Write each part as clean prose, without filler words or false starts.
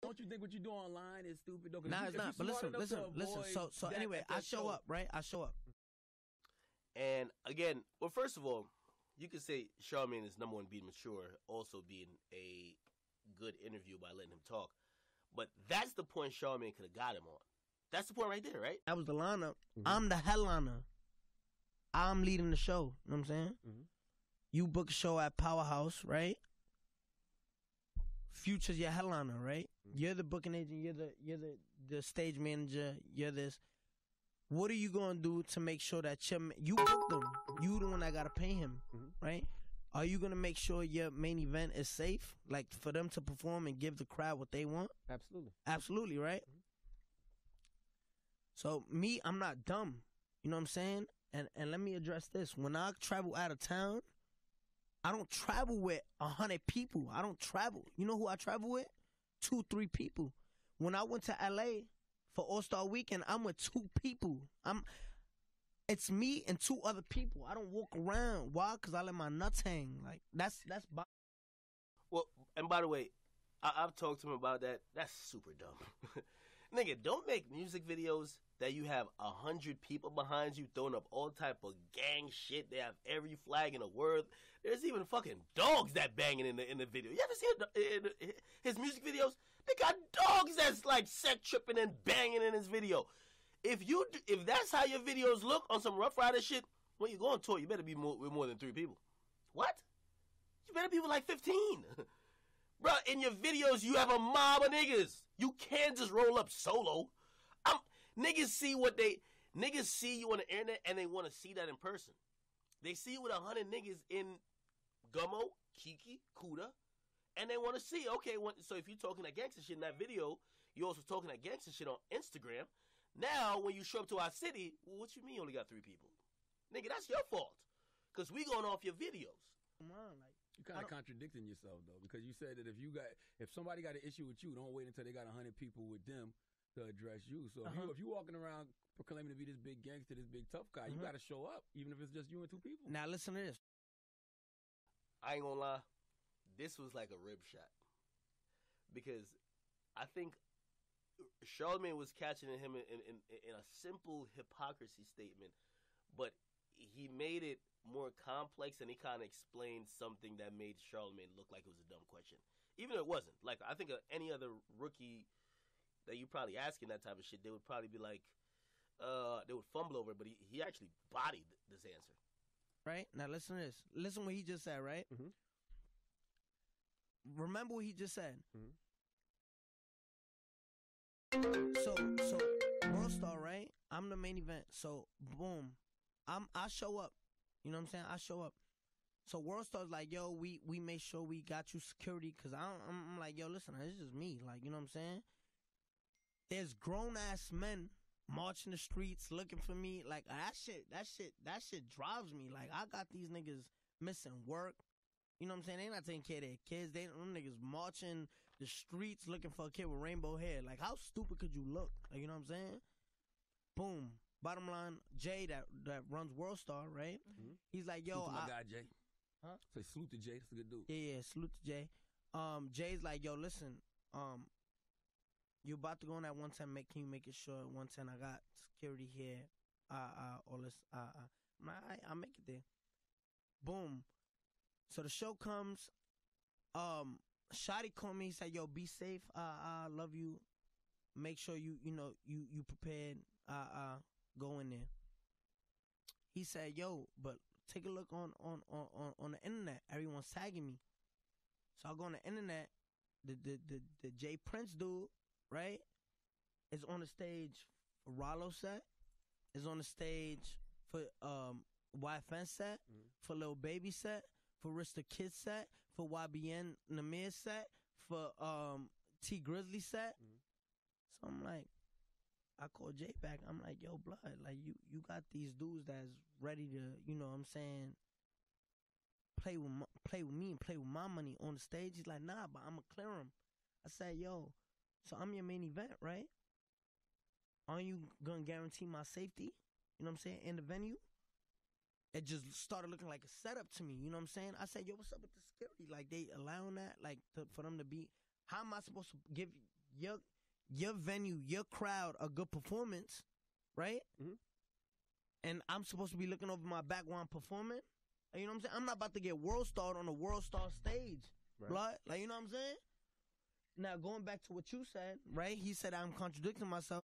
Don't you think what you do online is stupid though? Nah, it's not. But listen. So anyway, I show up, right? I show up. And again, well, first of all, you could say Charlamagne is number one being mature, also being a good interview by letting him talk. But that's the point Charlamagne could have got him on. That's the point right there, right? That was the lineup. I'm the headliner. I'm leading the show. You know what I'm saying? You book a show at Powerhouse, right? Future's your headliner, right? You're the booking agent. You're the stage manager. You're this. What are you gonna do to make sure that you booked them? You the one that gotta pay him, right? Are you gonna make sure your main event is safe, like for them to perform and give the crowd what they want? Absolutely, right? So me, I'm not dumb. You know what I'm saying? And let me address this. When I travel out of town, I don't travel with 100 people. I don't travel. You know who I travel with? 2, 3 people. When I went to LA for All-Star Weekend, I'm with 2 people. It's me and 2 other people. I don't walk around. Why? Because I let my nuts hang. Like that's. Well, and by the way, I've talked to him about that. That's super dumb. Nigga, don't make music videos that you have 100 people behind you throwing up all type of gang shit. They have every flag in the world. There's even fucking dogs that banging in the video. You ever see his music videos? They got dogs that's like set tripping and banging in his video. If that's how your videos look on some Rough Rider shit, when you go on tour, you better be with more than 3 people. What? You better be with like 15. Bro, in your videos, you have a mob of niggas. You can't just roll up solo. Niggas see you on the internet and they want to see that in person. They see you with 100 niggas in Gummo, Kiki, Kuda, and they want to see, okay, so if you're talking that gangster shit in that video, you're also talking that gangster shit on Instagram. Now, when you show up to our city, well, what you mean you only got 3 people? Nigga, that's your fault. Because we going off your videos. Come on, like. You're kind of contradicting yourself, though, because you said that if somebody got an issue with you, don't wait until they got 100 people with them to address you. So if you walking around proclaiming to be this big gangster, this big tough guy, you got to show up, even if it's just you and 2 people. Now listen to this. I ain't gonna lie, this was like a rib shot, because I think Charlamagne was catching him in a simple hypocrisy statement, but he made it more complex, and he kind of explained something that made Charlamagne look like it was a dumb question, even though it wasn't. Like, I think any other rookie that you probably asking that type of shit, they would probably be like, they would fumble over it, but he actually bodied this answer. Right? Now listen to this. Listen what he just said, right? Remember what he just said. So World Star, right? I'm the main event. So boom, I show up. You know what I'm saying? I show up. So World Star's like, yo, we make sure we got you security, because I'm like, yo, listen, it's just me. Like, you know what I'm saying? There's grown-ass men marching the streets looking for me. Like, that shit drives me. Like, I got these niggas missing work. You know what I'm saying? They not taking care of their kids. Them niggas marching the streets looking for a kid with rainbow hair. Like, how stupid could you look? Like, you know what I'm saying? Boom. Bottom line, Jay that runs World Star, right? He's like, yo, salute to my guy Jay. Huh? Say salute to Jay. That's a good dude. Yeah, salute to Jay. Jay's like, yo, listen, you about to go on that 110, can you make it sure 110 I got security here, all this, I'll make it there. Boom. So the show comes, Shotty called me, he said, yo, be safe, I love you, make sure you prepared, go in there. He said, yo, but take a look on the internet, everyone's tagging me. So I go on the internet, the Jay Prince dude, right, is on the stage for Rollo set, is on the stage for YFN set, for Lil Baby set, for Rista Kid set, for YBN Namir set, for T Grizzly set. So I'm like, I call Jay back. I'm like, yo, blood, like you got these dudes that's ready to, you know what I'm saying, play with me and play with my money on the stage. He's like, nah, but I'ma clear him. I said, yo, so I'm your main event, right? Aren't you gonna guarantee my safety? You know what I'm saying? In the venue? It just started looking like a setup to me. You know what I'm saying? I said, yo, what's up with the security? Like, they allowing that? Like, for them to be, how am I supposed to give your venue, your crowd, a good performance, right? Mm-hmm. And I'm supposed to be looking over my back while I'm performing. You know what I'm saying? I'm not about to get world starred on a world star stage, blood. Like, you know what I'm saying? Now, going back to what you said, right? He said I'm contradicting myself.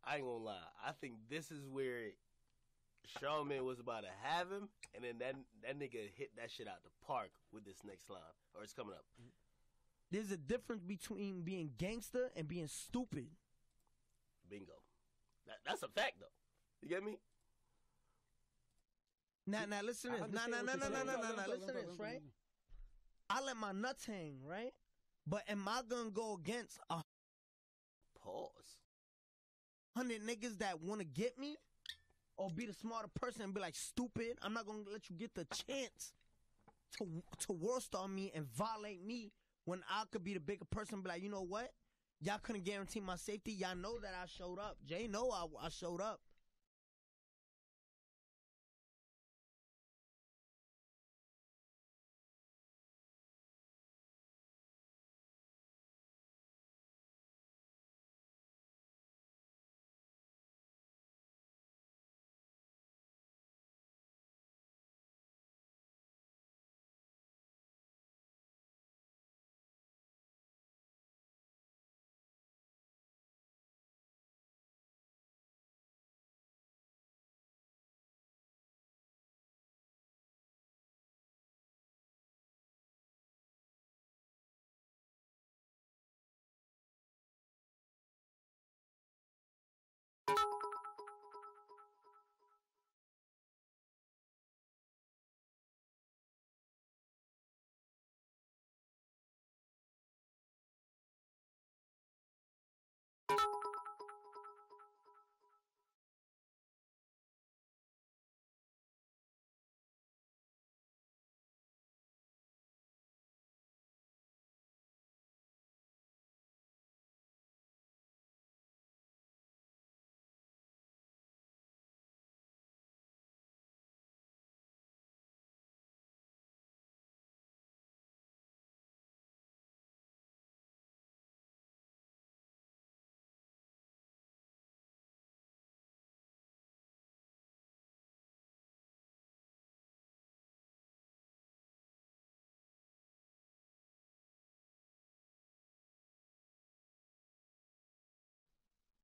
I ain't gonna lie. I think this is where Charlamagne was about to have him, and then that nigga hit that shit out the park with this next line, or it's coming up. There's a difference between being gangster and being stupid. Bingo. That's a fact, though. You get me? Now listen to this. Now listen to this, right? I let my nuts hang, right? But am I gonna go against a pause 100 niggas that want to get me, or be the smarter person and be like, stupid? I'm not gonna let you get the chance to world star me and violate me when I could be the bigger person. Be like, you know what? Y'all couldn't guarantee my safety. Y'all know that I showed up. Jay know I showed up.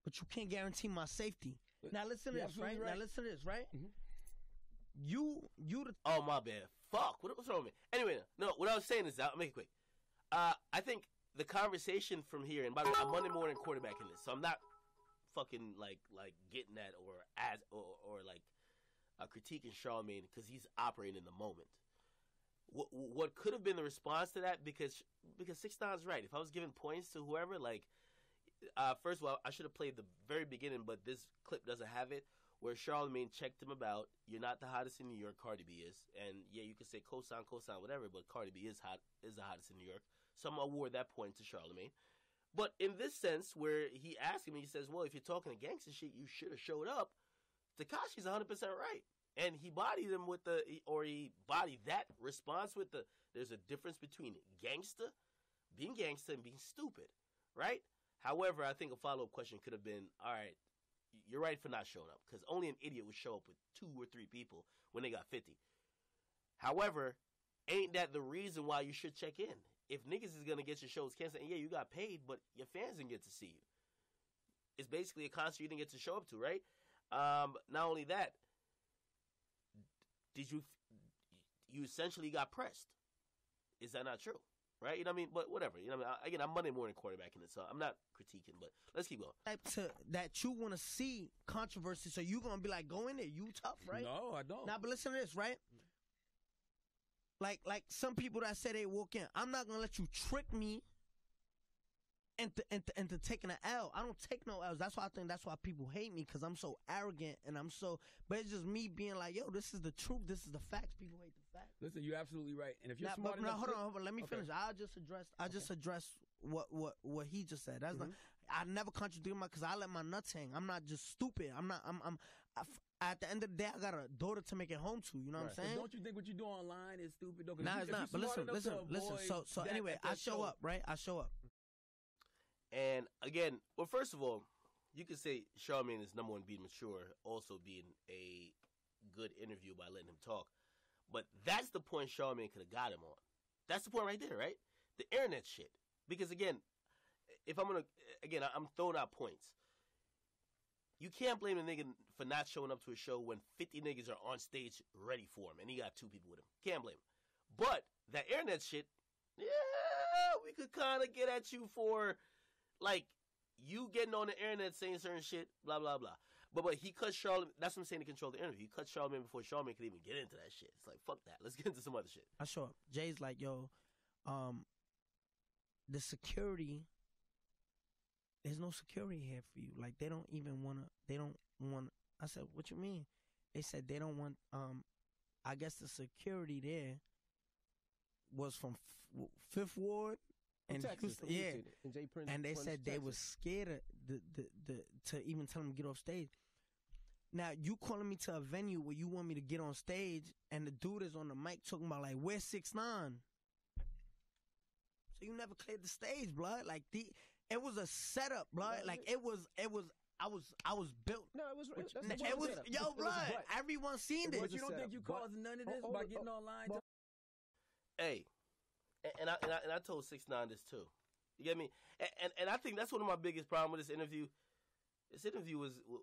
But you can't guarantee my safety. Now listen to this, right? Now listen to this, right? Mm-hmm. You Oh, my bad. Fuck. What's wrong with me? Anyway, no, what I was saying is, I'll make it quick. I think the conversation from here, and by the way, I'm Monday morning quarterbacking this, so I'm not fucking like getting that or critiquing Charlamagne because he's operating in the moment. What could have been the response to that? Because 6ix9ine's right. If I was giving points to whoever, like, first of all, I should have played the very beginning, but this clip doesn't have it, where Charlamagne checked him about. You're not the hottest in New York, Cardi B is. And yeah, you can say cosign, whatever, but Cardi B is the hottest in New York. So I'm going to award that point to Charlamagne. But in this sense, where he asked him, he says, well, if you're talking gangster shit, you should have showed up. Tekashi's 100% right. And he bodied him he bodied that response with there's a difference between being gangster and being stupid, right? However, I think a follow-up question could have been, all right, you're right for not showing up, because only an idiot would show up with 2 or 3 people when they got 50. However, ain't that the reason why you should check in? If niggas is going to get your shows canceled, and yeah, you got paid, but your fans didn't get to see you. It's basically a concert you didn't get to show up to, right? Not only that, you essentially got pressed. Is that not true? Right? You know what I mean? But whatever. You know what I mean? Again, I'm Monday morning quarterbacking it, so I'm not critiquing, but let's keep going. That you want to see controversy, so you going to be like, go in there, you tough, right? No, I don't. Now, but listen to this, right? Like some people that say they walk in, I'm not going to let you trick me into taking an L. I don't take no L's. That's why I think that's why people hate me, because I'm so arrogant and but it's just me being like, yo, this is the truth. This is the facts. People hate the facts. Listen, you're absolutely right. And if you're smart enough, hold on. Let me okay. finish. I just address what he just said. That's not. I never contradict him because I let my nuts hang. I'm not just stupid. I'm at the end of the day, I got a daughter to make it home to. You know what I'm saying? But don't you think what you do online is stupid though? Nah, it's not. But listen. So anyway, I show up, right? I show up. And again, well, first of all, you could say Charlamagne is number one being mature, also being a good interview by letting him talk. But that's the point Charlamagne could have got him on. That's the point right there, right? The internet shit. Because again, I'm throwing out points. You can't blame a nigga for not showing up to a show when 50 niggas are on stage ready for him and he got 2 people with him. Can't blame him. But that internet shit, yeah, we could kind of get at you for, like, you getting on the internet saying certain shit, blah, blah, blah. But he cut Charlamagne. That's what I'm saying to control the interview. He cut Charlamagne before Charlamagne could even get into that shit. It's like, fuck that. Let's get into some other shit. I show up. Jay's like, yo, the security, there's no security here for you. Like, they don't want, I said, what you mean? They said they don't want, I guess the security there was from Fifth Ward and Texas, Houston, yeah. And Jay Prince, and they Prince, said they Texas. was scared of to even tell them to get off stage. Now, you calling me to a venue where you want me to get on stage and the dude is on the mic talking about, like, where's 6ix9ine? So you never cleared the stage, blood. Like, it was a setup, blood. Like, I was built. No, it was yo, blood. Everyone seen it. But you don't think you caused none of this by getting online? Hey, and I told 6ix9ine this too. You get me? And I think that's one of my biggest problems with this interview. This interview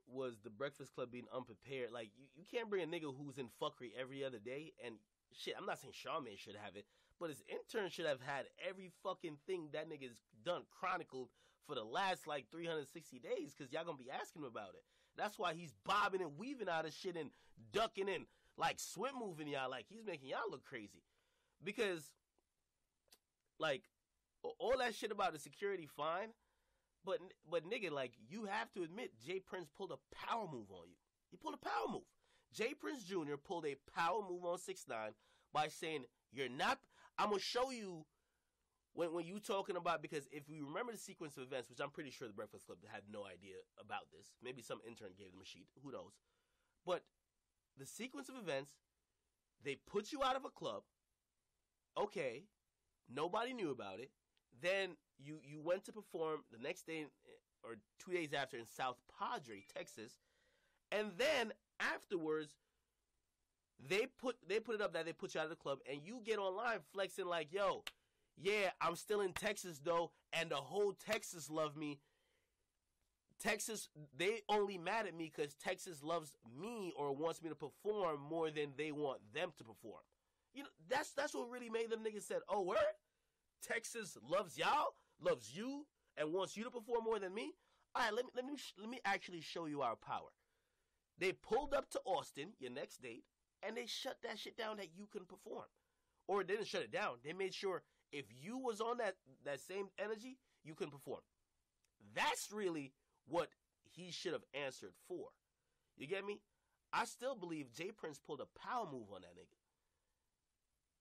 was the Breakfast Club being unprepared. Like, you can't bring a nigga who's in fuckery every other day. And shit, I'm not saying Charlamagne should have it, but his intern should have had every fucking thing that nigga's done chronicled for the last, like, 360 days, because y'all gonna be asking him about it. That's why he's bobbing and weaving out of shit and ducking and, like, swim moving y'all. Like, he's making y'all look crazy. Because, like, all that shit about the security, fine. But nigga, like, you have to admit, Jay Prince pulled a power move on you. He pulled a power move. Jay Prince Jr. pulled a power move on 6ix9ine by saying, you're not, I'm going to show you when you talking about, because if we remember the sequence of events, which I'm pretty sure the Breakfast Club had no idea about this. Maybe some intern gave them a sheet. Who knows? But the sequence of events, they put you out of a club. Okay. Nobody knew about it. Then you went to perform the next day or 2 days after in South Padre, Texas. And then afterwards, they put it up that they put you out of the club, and you get online flexing like, yo, yeah, I'm still in Texas though, and the whole Texas love me. Texas, they only mad at me because Texas loves me or wants me to perform more than they want them to perform. You know, that's what really made them niggas said, oh, word? Texas loves y'all, loves you, and wants you to perform more than me? All right, let me actually show you our power. They pulled up to Austin, your next date, and they shut that shit down that you couldn't perform. Or they didn't shut it down. They made sure if you was on that same energy, you couldn't perform. That's really what he should have answered for. You get me? I still believe Jay Prince pulled a power move on that nigga.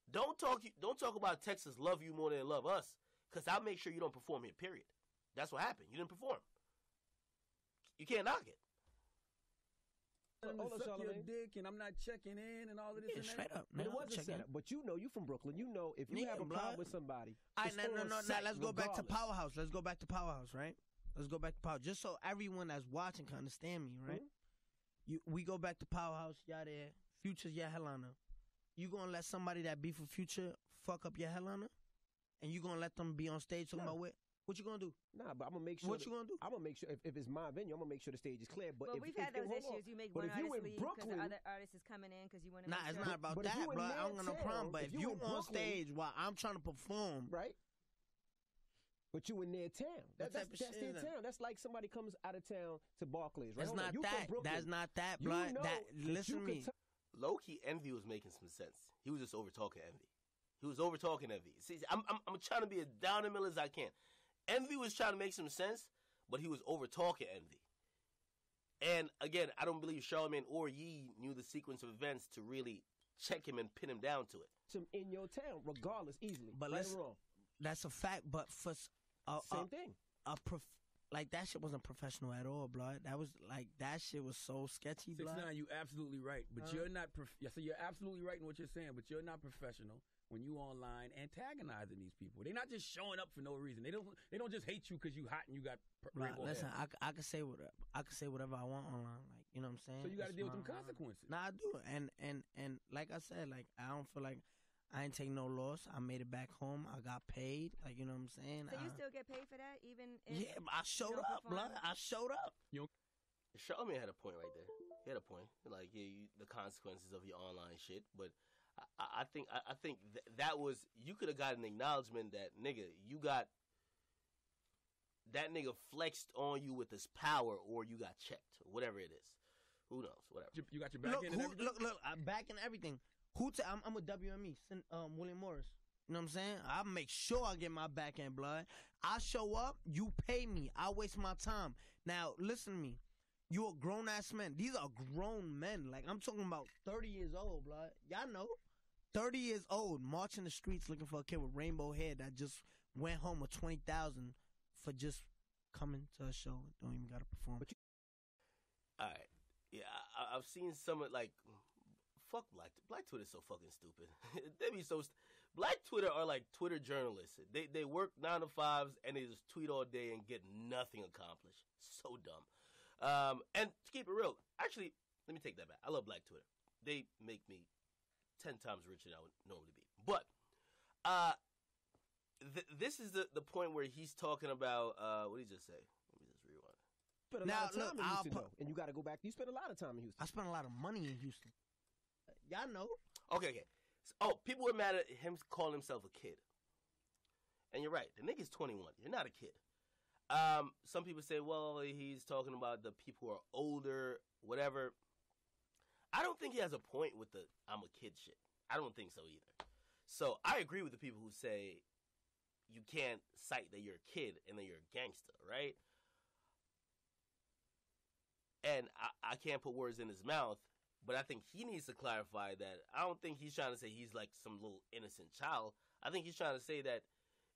Don't talk about Texas love you more than they love us, because I'll make sure you don't perform here, period. That's what happened. You didn't perform. You can't knock it. Suck your dick and I'm not checking in and all of this. Yeah, and straight that. up. But it wasn't set up. But you know, you from Brooklyn. You know, if you have a problem with somebody. All right, no. Let's go back to Powerhouse. Let's go back to Powerhouse, right? Let's go back to Powerhouse. Just so everyone that's watching can understand me, right? Mm-hmm. We go back to Powerhouse. Y'all there. Future's your headliner. You gonna let somebody that be for Future fuck up your headliner? And you gonna let them be on stage talking about what you gonna do? Nah, but I'm gonna make sure. What you gonna do? I'm gonna make sure if it's my venue, I'm gonna make sure the stage is clear. But well, we've had those issues. You make one artist leave because the other artist is coming in because you want to. Nah, it's not about that, bro. I don't got no problem. But if you on stage while I'm trying to perform, right? But you in their town. That's their town. That's like somebody comes out of town to Barclays, right? That's not that. That's not that, bro. Listen to me. Low-key, Envy was making some sense. He was just over-talking Envy. He was over-talking Envy. See, I'm trying to be as down the middle as I can. Envy was trying to make some sense, but he was over-talking Envy. And, again, I don't believe Charlamagne or Yee knew the sequence of events to really check him and pin him down to it. In your town, regardless, easily. But right or wrong. That's a fact, but for same thing. Like, that shit wasn't professional at all, blood. That shit was so sketchy, blood. 6ix9ine, you absolutely right. But you're not, so you're absolutely right in what you're saying, but you're not professional. when you online antagonizing these people. They're not just showing up for no reason. They don't just hate you because you hot and you got rainbow listen, hair. I can say whatever I want online. Like, you know what I'm saying? So you got to deal with them consequences. Nah, I do. And like I said, like, I don't feel like I ain't take no loss. I made it back home. I got paid. Like, you know what I'm saying? So you still get paid for that, even if yeah, I showed up, blood. I showed up. Charlamagne had a point right there. He had a point. Like, yeah, the consequences of your online shit. But I think that was, you could have got an acknowledgement that, nigga, that nigga flexed on you with his power, or you got checked, or whatever it is. Who knows? Whatever. You got your back end and everything? Look, I'm back in everything. I'm with WME, William Morris. You know what I'm saying? I make sure I get my back end, blood. I show up, you pay me. I waste my time. Now, listen to me. You a grown-ass man. These are grown men. Like, I'm talking about 30 years old, blood. Y'all know. 30 years old, marching the streets looking for a kid with rainbow hair that just went home with $20,000 for just coming to a show. Don't even got to perform. All right. Yeah, I've seen some of, like, fuck Black Twitter's so fucking stupid. They be so Black Twitter are like Twitter journalists. They work 9 to 5s and they just tweet all day and get nothing accomplished. So dumb. And to keep it real, actually, let me take that back. I love Black Twitter. They make me 10 times richer than I would normally be. But this is the point where he's talking about what did he just say? Let me just rewind. Spent a lot of time in Houston, though, and you got to go back. You spent a lot of time in Houston. I spent a lot of money in Houston. Y'all know. Okay. So, people were mad at him calling himself a kid. And you're right. The nigga's 21. You're not a kid. Some people say, well, he's talking about the people who are older, whatever. I don't think he has a point with the I'm a kid shit. I don't think so either. So I agree with the people who say you can't cite that you're a kid and that you're a gangster, right? And I can't put words in his mouth, but I think he needs to clarify that I don't think he's trying to say he's like some little innocent child. I think he's trying to say that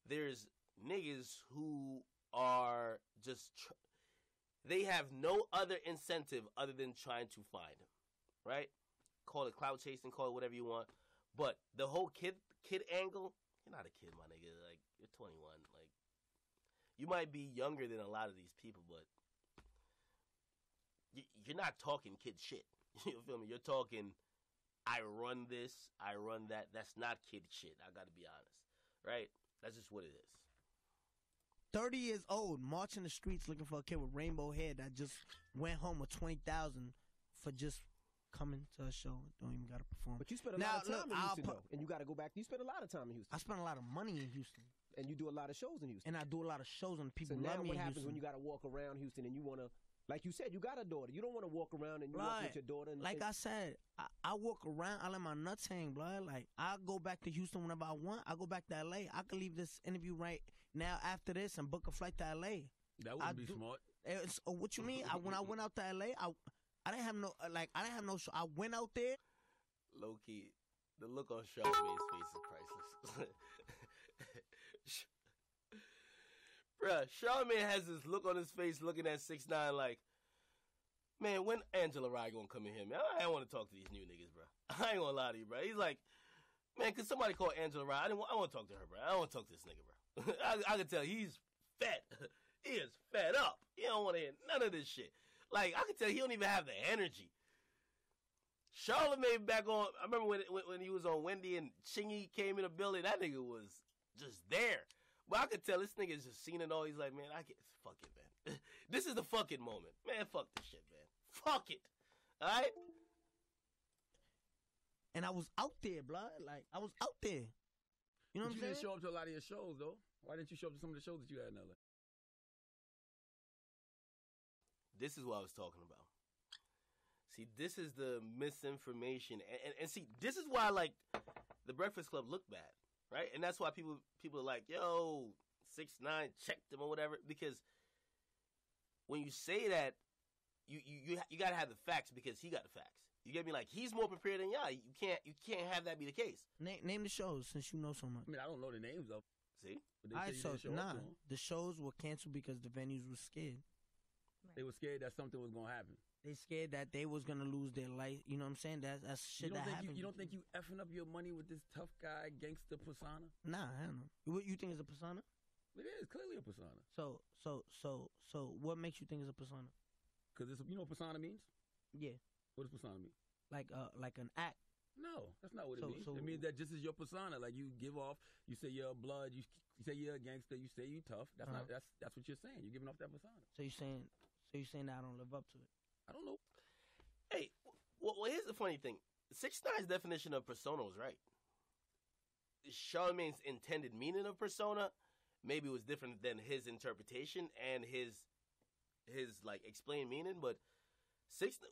there's niggas who are just, they have no other incentive other than trying to find him, right? Call it clout chasing, call it whatever you want. But the whole kid angle, you're not a kid, my nigga. Like, you're 21. Like, you might be younger than a lot of these people, but you're not talking kid shit. You feel me? You're talking, I run this, I run that. That's not kid shit. I got to be honest, right? That's just what it is. 30 years old, marching the streets looking for a kid with rainbow hair that just went home with $20,000 for just coming to a show. Don't even got to perform. But you spent a lot of time in Houston, though, and you got to go back. You spent a lot of time in Houston. I spent a lot of money in Houston. And you do a lot of shows in Houston. And I do a lot of shows, and people love me in Houston. So now what happens when you got to walk around Houston and you want to, like you said, you got a daughter. You don't want to walk around and you walk with your daughter. Like I said, I walk around. I let my nuts hang, blood. Like, I go back to Houston whenever I want. I go back to L.A. I could leave this interview right now after this and book a flight to L.A. That wouldn't be smart. What you mean? When I went out to L.A., I didn't have no show. I went out there. Low key, the look on Charlamagne's face is priceless. Bruh, Charlamagne has this look on his face looking at 6ix9ine like, man, when Angela Rye gonna come in here, man? I don't want to talk to these new niggas, bro. I ain't gonna lie to you, bro. He's like, man, could somebody call Angela Rye? I want to talk to her, bro. I don't want to talk to this nigga, bro. I can tell he's fed. He is fed up. He don't want to hear none of this shit. Like, I can tell he don't even have the energy. Charlamagne back on, I remember when he was on Wendy and Chingy came in the building, that nigga was just there. But I could tell this nigga's just seen it all. He's like, man, fuck it, man. This is the fucking moment. Man, fuck this shit, man. Fuck it. All right? And I was out there, blood. Like, I was out there. You know what I'm saying? You didn't show up to a lot of your shows, though. Why didn't you show up to some of the shows that you had in LA? This is what I was talking about. See, this is the misinformation. And see, this is why, like, the Breakfast Club looked bad, right? And that's why people are like, yo, 6ix9ine checked him or whatever. Because when you say that, you got to have the facts because he got the facts. You get me? Like, he's more prepared than y'all. You can't have that be the case. Name the shows since you know so much. I mean, I don't know the names of. See? The shows were canceled because the venues were scared. They were scared that something was gonna happen. They scared that they was gonna lose their life. You know what I'm saying? That's shit that happened. You don't think you effing up your money with this tough guy gangster persona? Nah, I don't know. What you think is a persona? It is clearly a persona. So what makes you think it's a persona? Because you know what persona means? Yeah. What does persona mean? Like an act. No, that's not what it means. It means that just is your persona. Like you give off, you say you're a blood, you say you're a gangster, you say you tough. That's not that's what you're saying. You're giving off that persona. So you're saying that I don't live up to it. I don't know. Hey, well, here's the funny thing. 6ix9ine's definition of persona was right. Charlamagne's intended meaning of persona maybe was different than his interpretation and his like explained meaning, but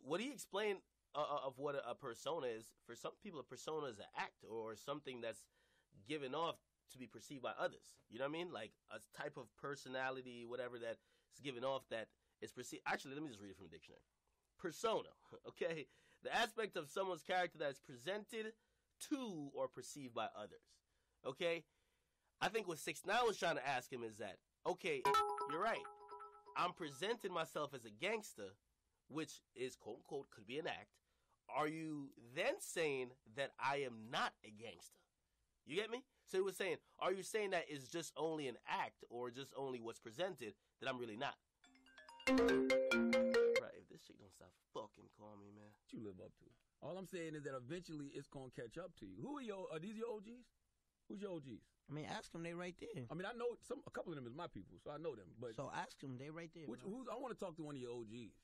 what he explained of what a persona is, for some people a persona is an act or something that's given off to be perceived by others. You know what I mean? Like a type of personality, whatever that is given off that is perceived. Actually, let me just read it from the dictionary. Persona, okay? The aspect of someone's character that is presented to or perceived by others, okay? I think what 6ix9ine was trying to ask him is that, okay, you're right. I'm presenting myself as a gangster, which is, quote-unquote, could be an act. Are you then saying that I am not a gangster? You get me? So he was saying, are you saying that it's just only an act or just only what's presented that I'm really not? Right, if this chick don't stop fucking calling me, man. What you live up to? All I'm saying is that eventually it's going to catch up to you. Are these your OGs? Who's your OGs? I mean, ask them. They right there. I mean, I know a couple of them is my people, so I know them. But so ask them. They right there. I want to talk to one of your OGs.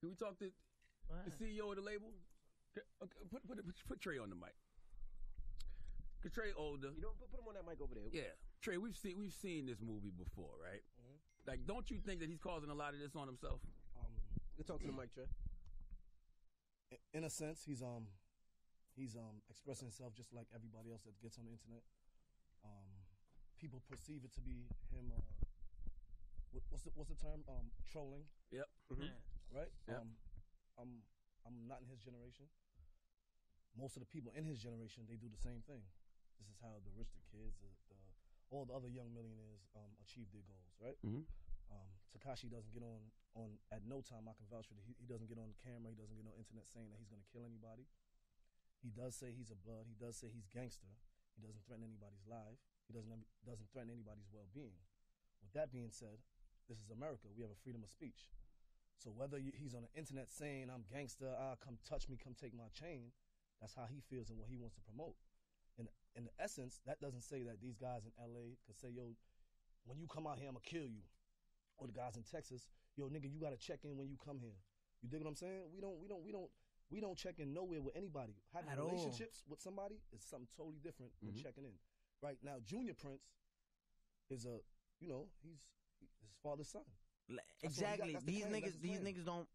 Can we talk to the CEO of the label? Okay, put Trey on the mic. Cause Trey older. You know, put him on that mic over there. Yeah, Trey, we've seen this movie before, right? Mm-hmm. Like, don't you think that he's causing a lot of this on himself? You talk to the mic, Trey. In a sense, he's expressing himself just like everybody else that gets on the internet. People perceive it to be him. What's the term? Trolling. Yep. Mm-hmm. Right. Yep. I'm not in his generation. Most of the people in his generation, they do the same thing. This is how the rich, the kids, all the other young millionaires achieve their goals, right? Mm-hmm. Tekashi doesn't get on at no time. I can vouch for it. He doesn't get on camera. He doesn't get on internet saying that he's going to kill anybody. He does say he's a blood. He does say he's gangster. He doesn't threaten anybody's life. He doesn't threaten anybody's well-being. With that being said, this is America. We have a freedom of speech. So whether he's on the internet saying I'm gangster, come touch me, come take my chain, that's how he feels and what he wants to promote. In the essence, that doesn't say that these guys in LA could say, yo, when you come out here, I'm gonna kill you. Or the guys in Texas, yo, nigga, you gotta check in when you come here. You dig what I'm saying? We don't check in nowhere with anybody. Having relationships with somebody is something totally different than checking in. Right now, Junior Prince is he's his father's son. Exactly. These niggas don't.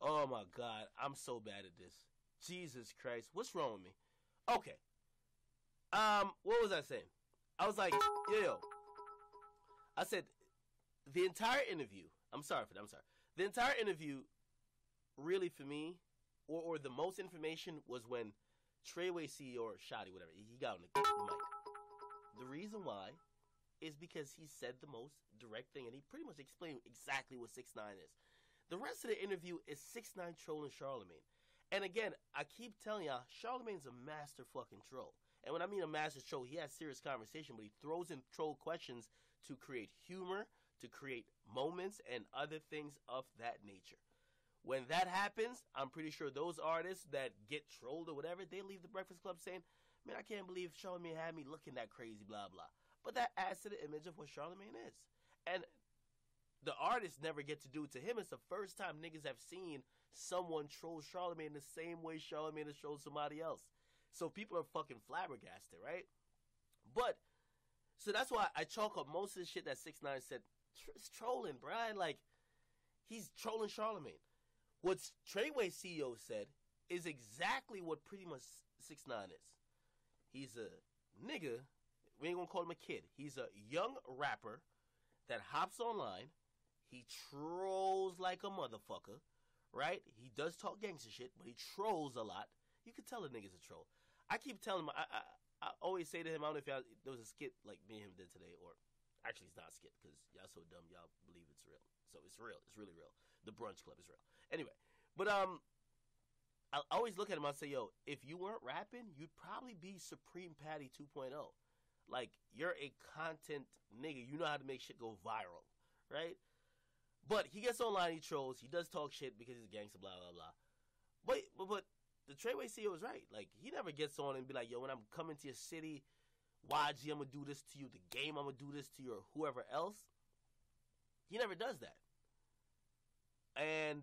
Oh my God, I'm so bad at this. Jesus Christ, what's wrong with me? Okay. What was I saying? I was like, yo. I said, the entire interview, I'm sorry. The entire interview, really for me, or the most information was when Treyway CEO or Shotty, whatever, he got on the mic. The reason why is because he said the most direct thing, and he pretty much explained exactly what 6ix9ine is. The rest of the interview is 6ix9ine trolling Charlamagne. And again, I keep telling y'all, Charlamagne's a master fucking troll. And when I mean a master troll, he has serious conversation, but he throws in troll questions to create humor, to create moments, and other things of that nature. When that happens, I'm pretty sure those artists that get trolled or whatever, they leave the Breakfast Club saying, man, I can't believe Charlamagne had me looking that crazy, blah, blah. But that adds to the image of what Charlamagne is. And the artists never get to do it to him. It's the first time niggas have seen someone troll Charlamagne the same way Charlamagne has trolled somebody else. So people are fucking flabbergasted, right? But, so that's why I chalk up most of the shit that 6ix9ine said. It's trolling, Brian. Like, he's trolling Charlamagne. What Treyway CEO said is exactly what pretty much 6ix9ine is. He's a nigga. We ain't gonna call him a kid. He's a young rapper that hops online. He trolls like a motherfucker, right? He does talk gangster shit, but he trolls a lot. You can tell a nigga's a troll. I keep telling him, I always say to him, I don't know if there was a skit like me and him did today, or actually it's not a skit because y'all so dumb, y'all believe it's real. So it's real. It's really real. The Brunch Club is real. Anyway, but I always look at him and I say, yo, if you weren't rapping, you'd probably be Supreme Patty 2.0. Like, you're a content nigga. You know how to make shit go viral, right? But he gets online, he trolls, he does talk shit because he's a gangster, blah, blah, blah. But the Treyway CEO is right. Like, he never gets on and be like, yo, when I'm coming to your city, YG, I'm going to do this to you. The Game, I'm going to do this to you, or whoever else. He never does that. And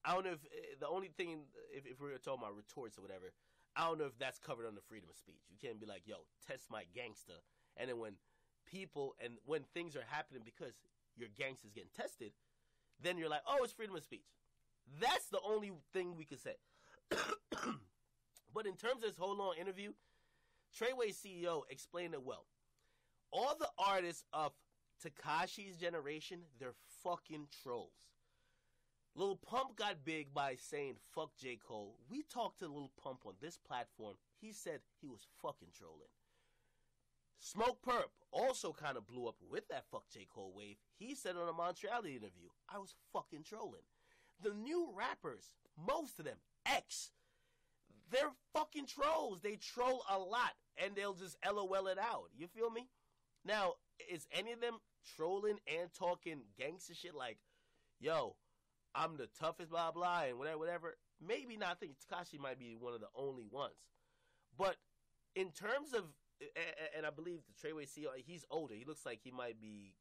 I don't know if the only thing, if we were talking about retorts or whatever, I don't know if that's covered under freedom of speech. You can't be like, yo, test my gangster. And then when things are happening because your gangster's getting tested, then you're like, oh, it's freedom of speech. That's the only thing we could say. But in terms of this whole long interview, Treyway CEO explained it well. All the artists of Tekashi's generation, they're fucking trolls. Lil Pump got big by saying fuck J. Cole. We talked to Lil Pump on this platform. He said he was fucking trolling. Smoke Perp also kind of blew up with that fuck J. Cole wave. He said on a Montreality interview, I was fucking trolling. The new rappers, most of them, they're fucking trolls. They troll a lot, and they'll just LOL it out. You feel me? Now, is any of them trolling and talking gangster shit like, yo, I'm the toughest, blah, blah, and whatever? Maybe not. I think Tekashi might be one of the only ones. But in terms of, and I believe the Treyway CEO, he's older. He looks like he might be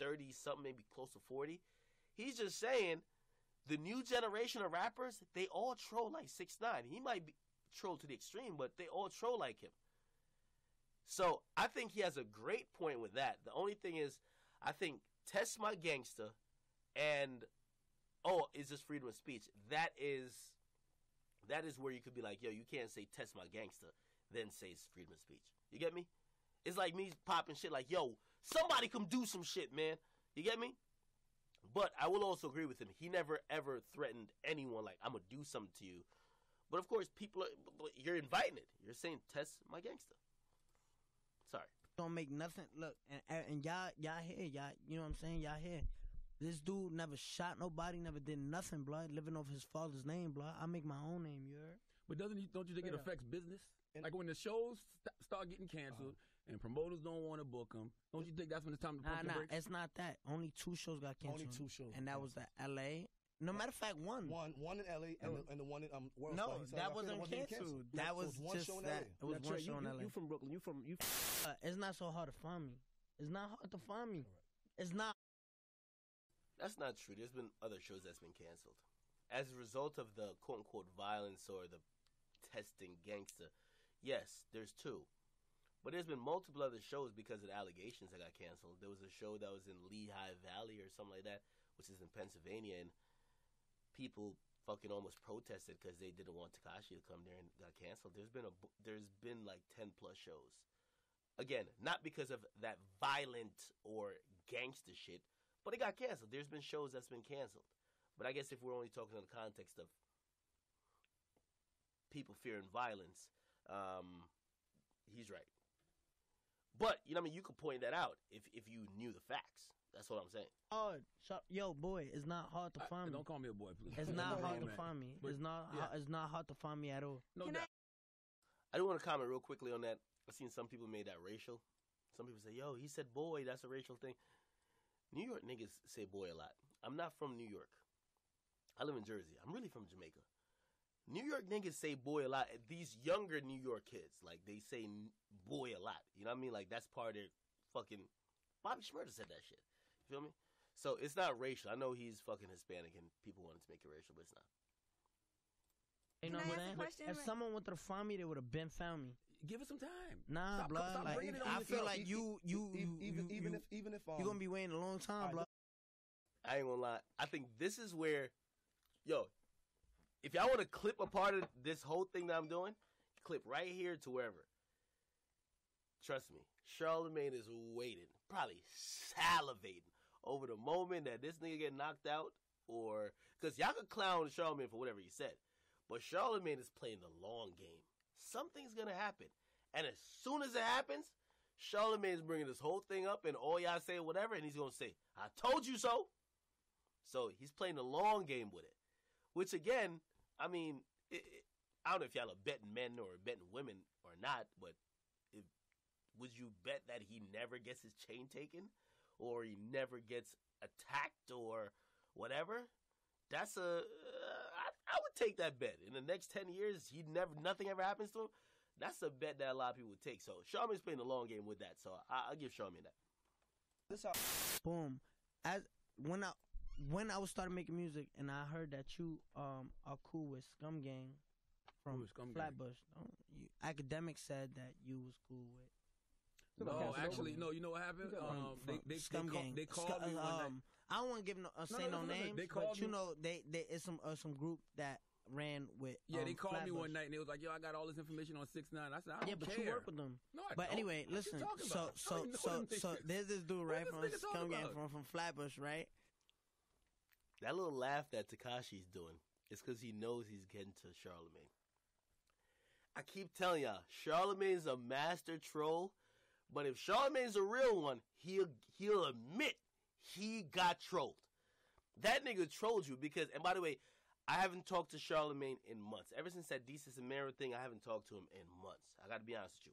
30-something, maybe close to 40. He's just saying the new generation of rappers, they all troll like 6ix9ine. He might be trolled to the extreme, but they all troll like him. So I think he has a great point with that. The only thing is, I think test my gangster and, is this freedom of speech? That is where you could be like, yo, you can't say test my gangster, then say it's freedom of speech. You get me? It's like me popping shit like, yo, somebody come do some shit, man. You get me? But I will also agree with him. He never, ever threatened anyone like, I'm going to do something to you. But, of course, you're inviting it. You're saying, test my gangster. Sorry. Don't make nothing. Look, and y'all here. Y'all, you know what I'm saying? Y'all here. This dude never shot nobody, never did nothing, blood. Living off his father's name, blood. I make my own name, you heard? But don't you think it affects business? Like when the shows start getting canceled and promoters don't want to book them, don't you think that's when it's time to pump the brakes? It's not that. Only 2 shows got canceled. Only 2 shows. And that was the L.A. No matter of fact, one. One in L.A. and the one in World No, Star. that wasn't canceled. That was one just show in that. LA. It was one show in L.A. You from Brooklyn. You It's not so hard to find me. It's not hard to find me. It's not. That's not true. There's been other shows that's been canceled. As a result of the quote-unquote violence or the testing gangster, yes, there's 2. But there's been multiple other shows because of the allegations that got canceled. There was a show that was in Lehigh Valley or something like that, which is in Pennsylvania, and people fucking almost protested because they didn't want Tekashi to come there and got canceled. There's been like 10+ shows. Again, not because of that violent or gangster shit, but it got canceled. There's been shows that's been canceled. But I guess if we're only talking in the context of people fearing violence, he's right. But, you know what I mean, you could point that out if you knew the facts. That's what I'm saying. Oh, yo, boy, it's not hard to find me. Don't call me a boy, please. It's not hard to find me. But, it's not hard to find me at all. No doubt. I do want to comment real quickly on that. I've seen some people made that racial. Some people say, yo, he said boy, that's a racial thing. New York niggas say boy a lot. I'm not from New York. I live in Jersey. I'm really from Jamaica. New York niggas say boy a lot. These younger New York kids, like, they say boy a lot. You know what I mean? Like, that's part of their fucking... Bobby Shmurda said that shit. You feel me? So, it's not racial. I know he's fucking Hispanic and people wanted to make it racial, but it's not. You know what I'm saying? If someone wanted to find me, they would have been found me. Give it some time. Nah, stop, blood. Stop like, I feel like you even if you're gonna be waiting a long time, blood. I ain't gonna lie. I think this is where, yo, if y'all want to clip a part of this whole thing that I'm doing, clip right here to wherever. Trust me, Charlamagne is waiting, probably salivating over the moment that this nigga get knocked out, or because y'all could clown Charlamagne for whatever he said, but Charlamagne is playing the long game. Something's gonna happen, and as soon as it happens, Charlamagne is bringing this whole thing up, and all y'all say whatever, and he's gonna say, "I told you so." So he's playing the long game with it, which again, I mean, I don't know if y'all are betting men or betting women or not, but would you bet that he never gets his chain taken, or he never gets attacked, or whatever? That's I would take that bet. In the next 10 years, nothing ever happens to him. That's a bet that a lot of people would take. So Charlamagne's playing the long game with that. So I'll give Charlamagne that. Boom. When I was starting making music and I heard that you are cool with Scum Gang from Flatbush, Akademiks said that you was cool with. No, actually, no. You know what happened? They called me one night. I don't want to say no names, but you know, it's some group that ran with. Yeah, they called Flatbush. me one night and they was like, "Yo, I got all this information on 6ix9ine." I said, "I don't care." But you work with them. No, I but don't. anyway, listen. So there's this dude right from Scum Gang from Flatbush, right? That little laugh that Tekashi's doing is because he knows he's getting to Charlamagne. I keep telling y'all, Charlamagne's a master troll, but if Charlamagne's a real one, he'll admit he got trolled. That nigga trolled you because, and by the way, I haven't talked to Charlamagne in months. Ever since that Desus and Mero thing, I haven't talked to him in months. I got to be honest with you.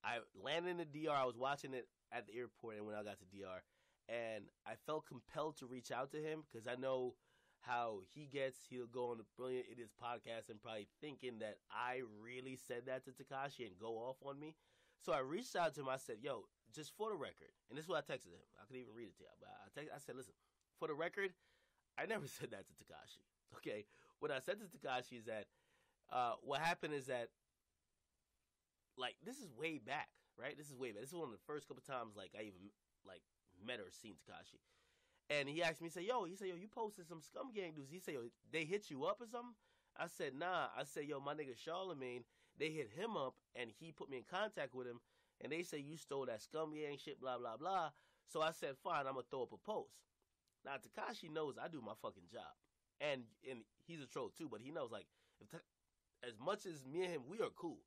I landed in the DR. I was watching it at the airport, and when I got to DR, and I felt compelled to reach out to him because I know how he gets. He'll go on the Brilliant Idiots podcast and probably thinking that I really said that to Tekashi and go off on me. So I reached out to him. I said, yo, just for the record, and this is what I texted him. I could even read it to you. But I said, listen, for the record, I never said that to Tekashi. Okay? What I said to Tekashi is that what happened is that, like, this is way back, right? This is way back. This is one of the first couple times, like, I even, like, met or seen Tekashi. And he asked me, he said, yo, you posted some Scum Gang dudes. He said, yo, they hit you up or something? I said, nah. I said, yo, my nigga Charlamagne, they hit him up, and he put me in contact with him, and they say you stole that Scum Gang shit, blah, blah, blah. So I said, fine, I'm going to throw up a post. Now, Tekashi knows I do my fucking job. And he's a troll, too, but he knows, like, as much as me and him, we are cool.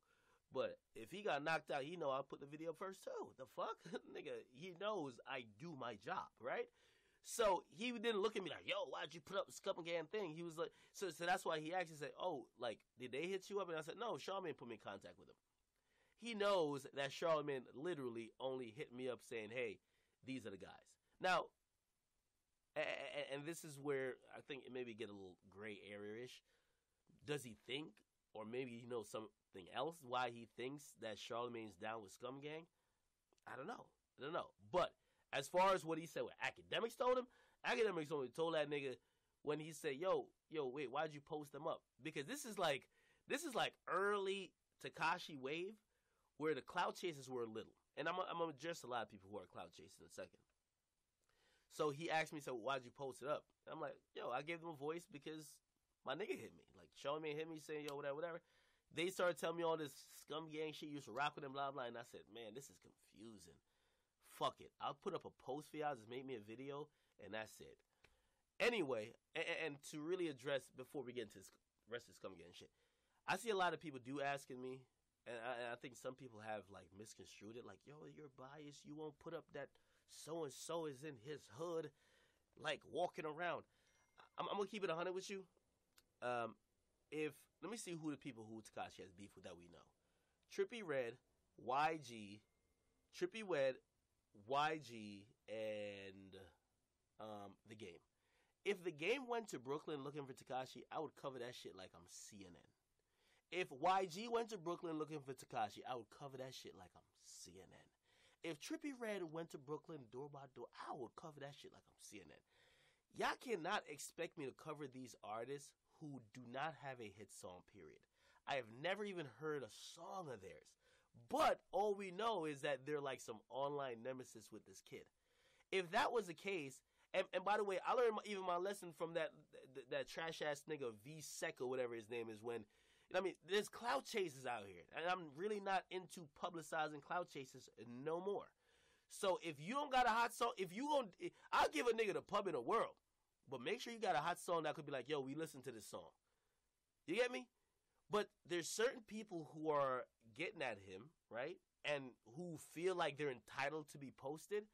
But if he got knocked out, he know I put the video first, too. The fuck? Nigga, he knows I do my job, right? So he didn't look at me like, yo, why'd you put up the Scum Gang thing? He was like, so that's why he actually said, oh, like, did they hit you up? And I said, no, Charlamagne put me in contact with him. He knows that Charlamagne literally only hit me up saying, hey, these are the guys. Now, and this is where I think it maybe get a little gray area-ish. Does he think, or maybe he knows something else, why he thinks that Charlamagne's down with Scum Gang? I don't know. But as far as what he said, what Akademiks told him, Akademiks only told that nigga when he said, yo, wait, why'd you post them up? Because this is like early Tekashi wave where the clout chasers were little. And I'm going to address a lot of people who are clout chasers in a second. So he asked me, so why'd you post it up? And I'm like, yo, I gave them a voice because my nigga hit me. Like, Charlamagne hit me saying, yo, whatever. They started telling me all this Scum Gang shit. You used to rock with them, blah, blah. And I said, man, this is confusing. Fuck it. I'll put up a post for y'all. Just make me a video, and that's it. Anyway, and to really address, before we get into the rest of the Scum Gang shit, I see a lot of people asking me, and I think some people have, like, misconstrued it. Like, yo, you're biased. You won't put up that so and so is in his hood, like walking around. I'm gonna keep it 100 with you. Let me see who the people who Tekashi has beef with that we know. Trippie Redd, YG, Trippie Redd, YG, and The Game. If The Game went to Brooklyn looking for Tekashi, I would cover that shit like I'm CNN. If YG went to Brooklyn looking for Tekashi, I would cover that shit like I'm CNN. If Trippie Redd went to Brooklyn door by door, I would cover that shit like I'm CNN. Y'all cannot expect me to cover these artists who do not have a hit song, period. I have never even heard a song of theirs. But all we know is that they're like some online nemesis with this kid. If that was the case, and by the way, I learned even my lesson from that trash-ass nigga V-Sec or whatever his name is when, you know what I mean, there's clout chasers out here. And I'm really not into publicizing clout chasers no more. So if you don't got a hot song, I'll give a nigga the pub in the world. But make sure you got a hot song that could be like, yo, we listen to this song. You get me? But there's certain people who are getting at him, right? And who feel like they're entitled to be posted.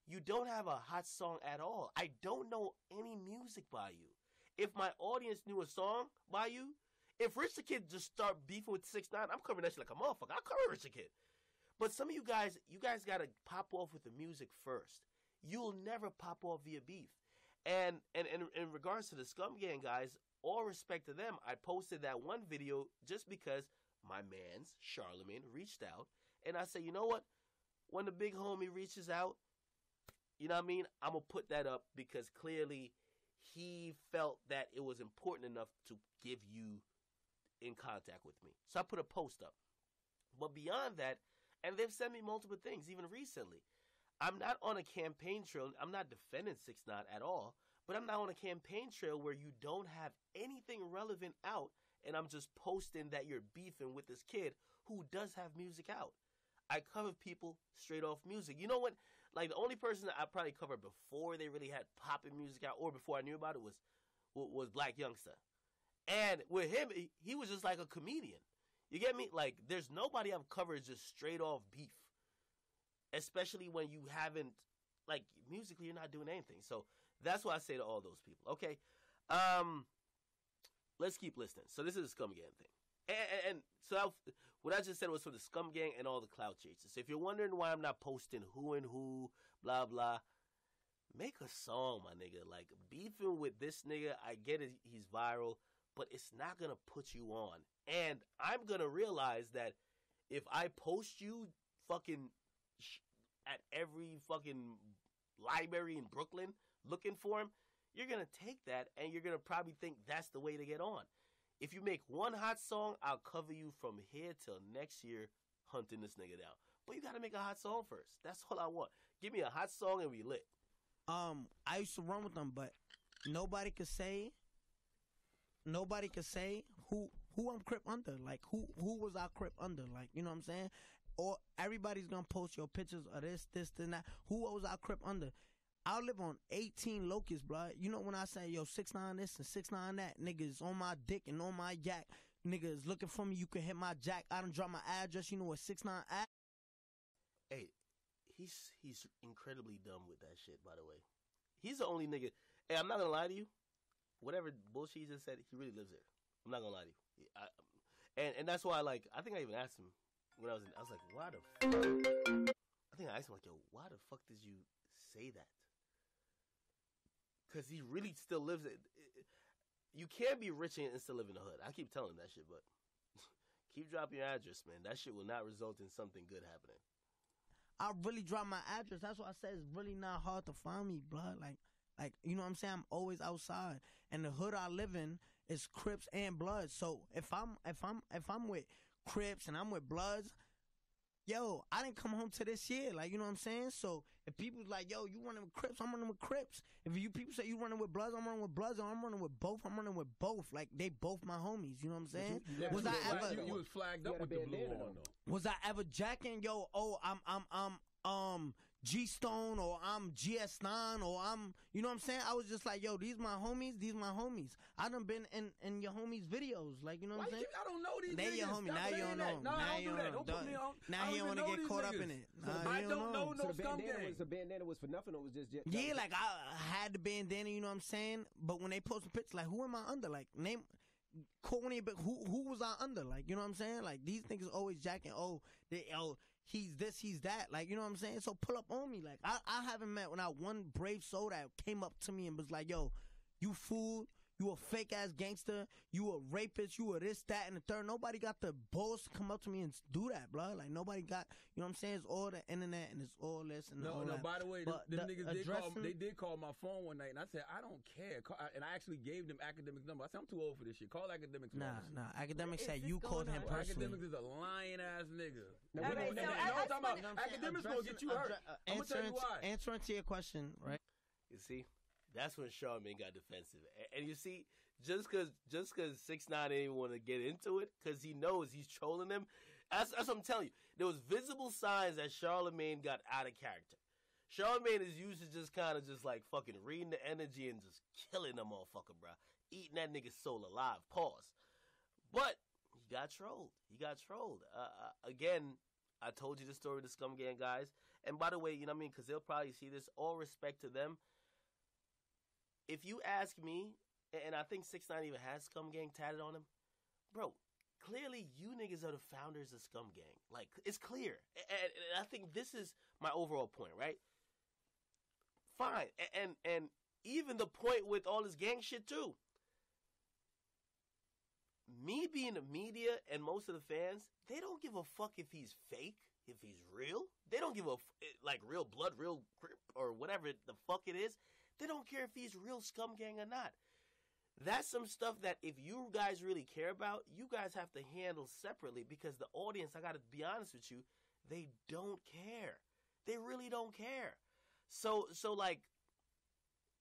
You don't have a hot song at all. I don't know any music by you. If my audience knew a song by you, if Rich the Kid just start beefing with 6ix9ine, I'm covering that shit like a motherfucker. I'll cover Rich the Kid. But some of you guys gotta pop off with the music first. You'll never pop off via beef. And in regards to the Scum Gang guys, all respect to them, I posted that one video just because my mans, Charlemagne, reached out. And I said, you know what? When the big homie reaches out, you know what I mean? I'm going to put that up because clearly he felt that it was important enough to give you in contact with me. So I put a post up. But beyond that, and they've sent me multiple things, even recently. I'm not on a campaign trail. I'm not defending 6ix9ine at all. But I'm not on a campaign trail where you don't have anything relevant out. And I'm just posting that you're beefing with this kid who does have music out. I cover people straight off music. You know what? Like, the only person that I probably covered before they really had popping music out, or before I knew about it, was Black Youngster. And with him, he was just like a comedian. You get me? Like, there's nobody I've covered just straight off beef. Especially when you haven't, like, musically you're not doing anything. So that's what I say to all those people. Okay, let's keep listening. So this is a Scum Gang thing. And so what I just said was for the Scum Gang and all the clout chasers. So if you're wondering why I'm not posting who and who, blah, blah, make a song, my nigga. Like, beefing with this nigga, I get it, he's viral, but it's not going to put you on. And I'm going to realize that if I post you fucking at every fucking library in Brooklyn looking for him, you're going to take that and you're going to probably think that's the way to get on. If you make one hot song, I'll cover you from here till next year hunting this nigga down. But you got to make a hot song first. That's all I want. Give me a hot song and we lit. I used to run with them, but nobody could say who I'm crip under. Like, who was our crip under? Like, you know what I'm saying? Or everybody's gonna post your pictures of this, and that. Who was our crip under? I live on 18 locusts, bro. You know when I say, yo, 6ix9ine this and 6ix9ine that, niggas on my dick and on my yak. Niggas looking for me, you can hit my jack. I done drop my address, you know what 6ix9ine at? Hey, he's incredibly dumb with that shit, by the way. He's the only nigga. Hey, I'm not gonna lie to you. Whatever bullshit he just said, he really lives there. I'm not gonna lie to you. And that's why, like, I think I even asked him when I was like, why the fuck? I think I asked him, like, yo, why the fuck did you say that? Because he really still lives it. You can't be rich and still live in the hood. I keep telling him that shit, but keep dropping your address, man. That shit will not result in something good happening. I really drop my address. That's why I said it's really not hard to find me, blood. Like, you know what I'm saying? I'm always outside. And the hood I live in is Crips and Bloods. So if I'm with Crips and I'm with Bloods, yo, I didn't come home to this year. Like, you know what I'm saying? So if people's like, yo, you running with Crips, I'm running with Crips. If you people say you running with Bloods, I'm running with Bloods. Or I'm running with both, I'm running with both. Like, they both my homies. You know what I'm saying? You was flagged up with the blue on, though. Was I ever jacking? Yo, I'm G Stone or I'm GS9 or I'm, you know what I'm saying? I was just like, yo, these my homies. I done been in your homies' videos, like, you know what I'm saying? I don't know these they niggas. Your homie. Stop Now you don't know. No, now I you don't do that. know. Don't put me on. Now you don't want to get caught up in it. I don't know no scum gang. The bandana was for nothing, or was just yeah, like I had the bandana, you know what I'm saying? But when they post pictures, like, who am I under? Like, name, call me, but who was I under? Like, you know what I'm saying? Like, these niggas always jacking, he's this, he's that. Like, you know what I'm saying? So pull up on me. Like, I haven't met when one brave soul that came up to me and was like, yo, you fool. You a fake ass gangster. You a rapist. You a this, that, and the third. Nobody got the balls to come up to me and do that, bro. Like, nobody got, you know what I'm saying? It's all the internet and it's all this and all that. By the way, But the niggas did call my phone one night, and I said, I don't care. And I actually gave them Akademiks' number. I said, I'm too old for this shit. Call Akademiks. Nah. Akademiks said you called him personally. Akademiks is a lying ass nigga. Akademiks gonna get you hurt. I'm gonna tell you why. Answering to your question, right? You see, that's when Charlamagne got defensive, and you see, just cause 6ix9ine didn't even want to get into it, cause he knows he's trolling him. That's what I'm telling you. There was visible signs that Charlamagne got out of character. Charlamagne is used to just kind of just like fucking reading the energy and just killing the motherfucker, bro. Eating that nigga's soul alive. Pause. But he got trolled. Again, I told you the story of the Scum Gang guys. And by the way, you know what I mean? Because they'll probably see this. All respect to them. If you ask me, and I think 6ix9ine even has Scum Gang tatted on him, bro, clearly you niggas are the founders of Scum Gang. Like, it's clear. And I think this is my overall point, right? Fine. And even the point with all this gang shit, too. Me being the media and most of the fans, they don't give a fuck if he's fake, if he's real. They don't give a, like, real blood, real grip, or whatever the fuck it is. They don't care if he's real Scum Gang or not. That's some stuff that if you guys really care about, you guys have to handle separately, because the audience, I got to be honest with you, they don't care. They really don't care. So like,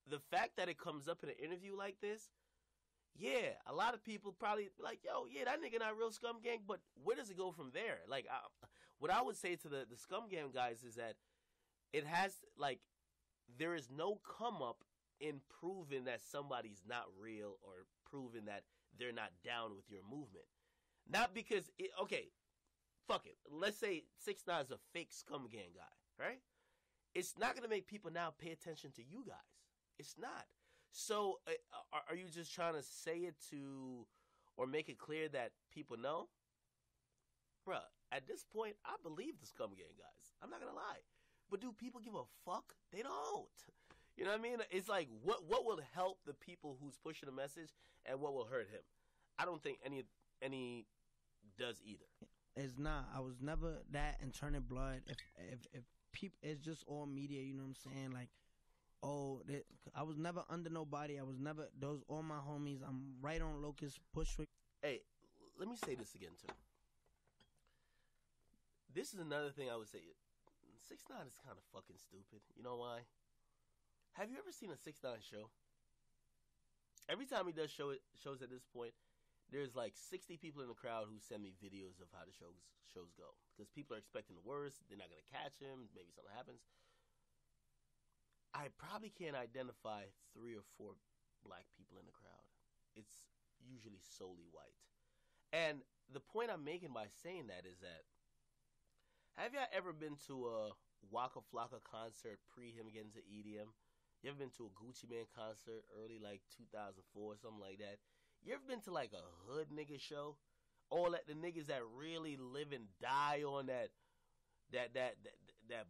the fact that it comes up in an interview like this, yeah, a lot of people probably like, yo, yeah, that nigga not real Scum Gang, but where does it go from there? Like, what I would say to the Scum Gang guys is that it has, like, there is no come up in proving that somebody's not real or proving that they're not down with your movement. Not because, okay, fuck it. Let's say 6ix9ine is a fake Scum Gang guy, right? It's not going to make people now pay attention to you guys. It's not. So are you just trying to say it to, or make it clear that people know? Bruh, at this point, I believe the Scum Gang guys. I'm not going to lie. But do people give a fuck? They don't. You know what I mean? It's like, what will help the people who's pushing the message, and what will hurt him? I don't think any does either. It's not. I was never that and turning blood. If people, it's just all media. You know what I'm saying? Like, I was never under nobody. I was never, those all my homies. I'm right on Locust, Bushwick. Hey, let me say this again too. This is another thing I would say. 6ix9ine is kind of fucking stupid. You know why? Have you ever seen a 6ix9ine show? Every time he does shows at this point, there's like 60 people in the crowd who send me videos of how the shows go. Because people are expecting the worst. They're not going to catch him. Maybe something happens. I probably can't identify 3 or 4 black people in the crowd. It's usually solely white. And the point I'm making by saying that is that, have y'all ever been to a Waka Flocka concert pre him getting to EDM? You ever been to a Gucci Mane concert early like 2004, something like that? You ever been to like a hood nigga show? All that the niggas that really live and die on that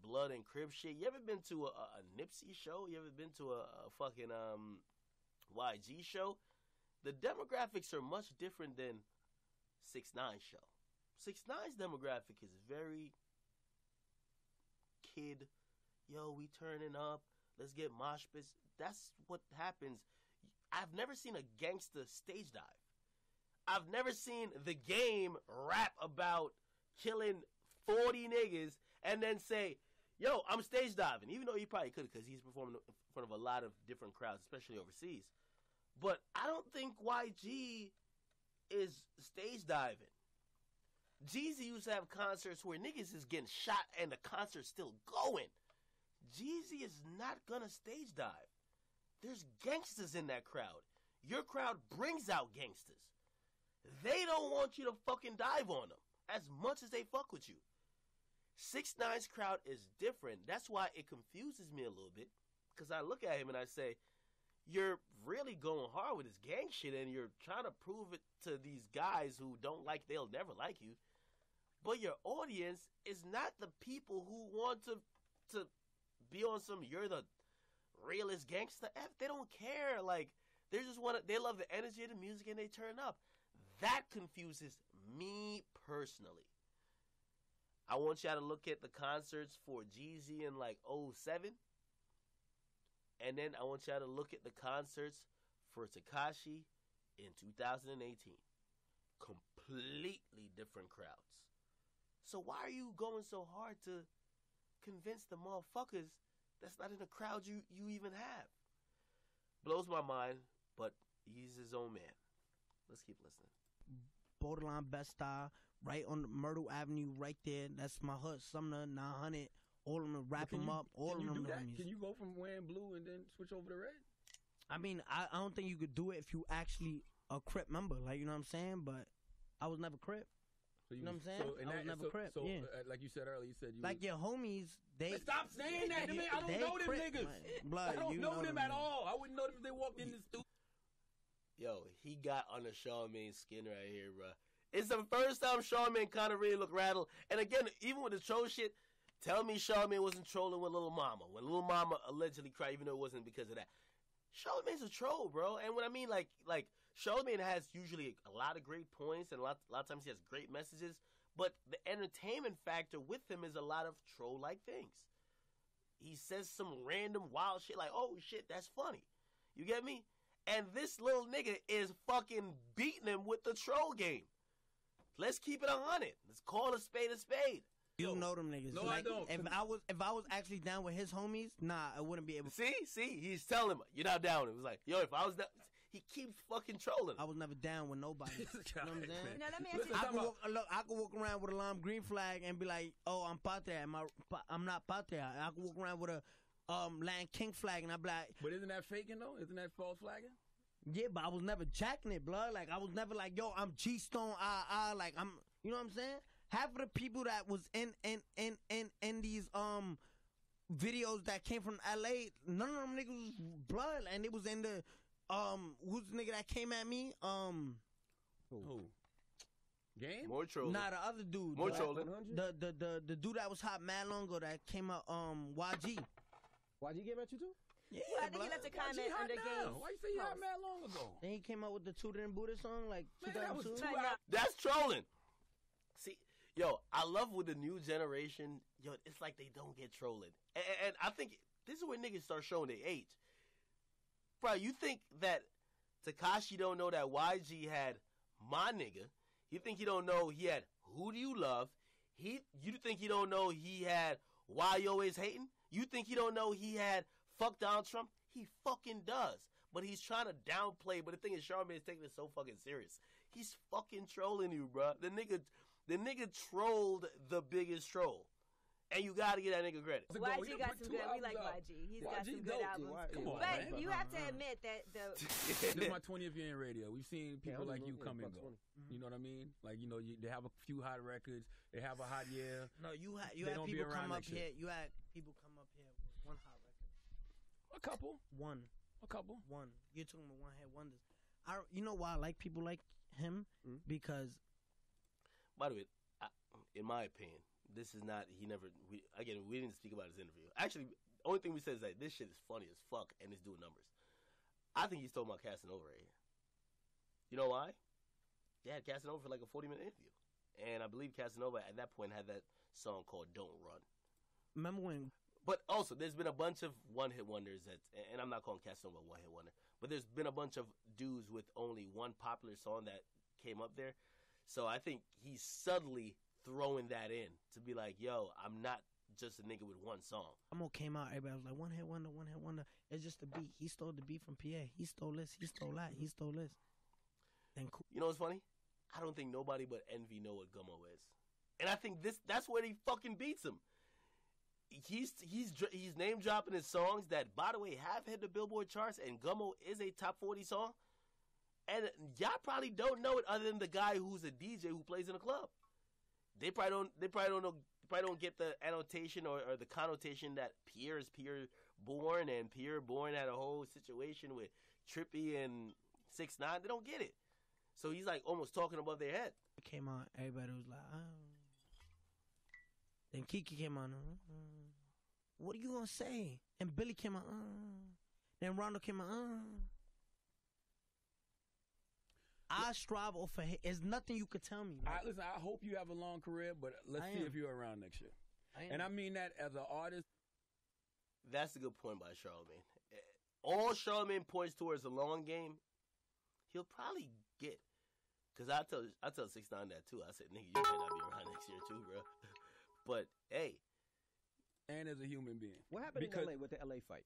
blood and crib shit? You ever been to a Nipsey show? You ever been to a fucking YG show? The demographics are much different than 6ix9ine show. 6ix9ine's demographic is very kid, yo, we turning up, let's get mosh pits. That's what happens. I've never seen a gangster stage dive. I've never seen The Game rap about killing 40 niggas and then say, yo, I'm stage diving. Even though he probably could, because he's performing in front of a lot of different crowds, especially overseas. But I don't think YG is stage diving. Jeezy used to have concerts where niggas is getting shot and the concert's still going. Jeezy is not gonna stage dive. There's gangsters in that crowd. Your crowd brings out gangsters. They don't want you to fucking dive on them as much as they fuck with you. 6ix9's crowd is different. That's why it confuses me a little bit. Because I look at him and I say, you're really going hard with this gang shit and you're trying to prove it to these guys who don't like, they'll never like you. But your audience is not the people who want to be on some, you're the realest gangster. They don't care. Like, they just want to, they love the energy of the music and they turn up. That confuses me personally. I want y'all to look at the concerts for Jeezy in like 07. And then I want y'all to look at the concerts for Tekashi in 2018. Completely different crowds. So why are you going so hard to convince the motherfuckers that's not in the crowd you even have? Blows my mind, but he's his own man. Let's keep listening. Borderline best style, right on Myrtle Avenue, right there. That's my hood. Sumner 900. All of them wrap them up. All of them. Can you go from wearing blue and then switch over to red? I mean, I don't think you could do it if you actually a Crip member. Like, you know what I'm saying? But I was never Crip. So you know what I'm saying? I was never Crip. So, yeah. Like you said earlier, you said you like your homies. They stop saying that to me. I don't know them Crip, niggas. Blood, I don't know them at all. I wouldn't know them if they walked in the studio. Yo, he got on the Charlamagne skin right here, bro. It's the first time Charlamagne kind of really looked rattled. And again, even with the troll shit, tell me Charlamagne wasn't trolling with Lil Mama. When Lil Mama allegedly cried, even though it wasn't because of that. Charlamagne's a troll, bro. And what I mean, like Charlamagne has usually a lot of great points, and a lot of times he has great messages. But the entertainment factor with him is a lot of troll-like things. He says some random wild shit like, oh, shit, that's funny. You get me? And this little nigga is fucking beating him with the troll game. Let's keep it 100. Let's call a spade a spade. You know them niggas. No, like, I don't. If I was actually down with his homies, nah, I wouldn't be able to. See, he's telling him, you're not down. It was like, yo, if I was down, he keeps fucking trolling. I was never down with nobody. You know what I'm saying? Now, let me ask you. I could walk around with a lime green flag and be like, oh, I'm Patria. I'm not Patria. I could walk around with a Land King flag and I'd be like. But isn't that faking, though? Isn't that false flagging? Yeah, but I was never jacking it, blood. Like, I was never like, yo, I'm G-Stone, like, I'm, you know what I'm saying? Half of the people that was in these videos that came from LA, none of them niggas was blood, and it was in the who's the nigga that came at me? Who? Game? More trolling. Nah, the other dude. More trolling. The dude that was hot mad long ago that came out, YG. YG came at you too? Yeah, well, I think he left a comment under Games. Why you say he hot mad long ago? Then he came out with the Tutor and Buddha song, like, Man, that was 2 2002. hours. That's trolling. See, yo, I love with the new generation, yo, it's like they don't get trolling. And I think this is where niggas start showing their age. Bro, you think that Tekashi don't know that YG had My Nigga? You think he don't know he had Who Do You Love? You think he don't know he had Why You Always Hating? You think he don't know he had Fuck Donald Trump? He fucking does. But he's trying to downplay. But the thing is, Charlamagne is taking it so fucking serious. He's fucking trolling you, bro. The nigga trolled the biggest troll. And you gotta get that nigga credit. YG got some good. We like YG. He's got some good albums. Come on, but man. you have to admit that This is my 20th year in radio. We've seen people like you come and go. You know what I mean? Like, you know, they have a few hot records. They have a hot year. No, you had don't be people around come up next here. year. You had people come up here with one hot record. A couple. One. You're talking about one hit wonders. You know why I like people like him? Because. By the way, in my opinion, this is not. We didn't speak about his interview. Actually, the only thing we said is that this shit is funny as fuck and it's doing numbers. I think he's talking about Casanova right here. You know why? They had Casanova for like a 40-minute interview. And I believe Casanova at that point had that song called Don't Run. Remember when? But also, there's been a bunch of one-hit wonders and I'm not calling Casanova a one-hit wonder, but there's been a bunch of dudes with only one popular song that came up there. So I think he's subtly throwing that in to be like, yo, I'm not just a nigga with one song. Amo came out, everybody was like, one hit wonder. It's just the beat. He stole the beat from PA. He stole this. He stole that. He stole this. Then cool. You know what's funny? I don't think nobody but Envy know what Gummo is. And I think that's where he fucking beats him. he's name dropping his songs that, by the way, have hit the Billboard charts, and Gummo is a top 40 song. And y'all probably don't know it other than the guy who's a DJ who plays in a club. They probably don't get the annotation or the connotation that Pierre is Pierre Bourne, and Pierre Bourne had a whole situation with Trippie and 6ix9ine. They don't get it. So he's like almost talking above their head. It came out, everybody was like, Then Kiki came on, what are you gonna say? And Billy came on, Then Rondo came on, I strive for him. There's nothing you could tell me. Listen, I hope you have a long career, but let's see if you're around next year. And I mean that as an artist. That's a good point by Charlamagne. All Charlamagne points towards the long game, he'll probably get. Because I tell 6ix9ine that too. I said, nigga, you might not be around next year too, bro. But, hey. And as a human being. What happened in L.A. with the L.A. fight?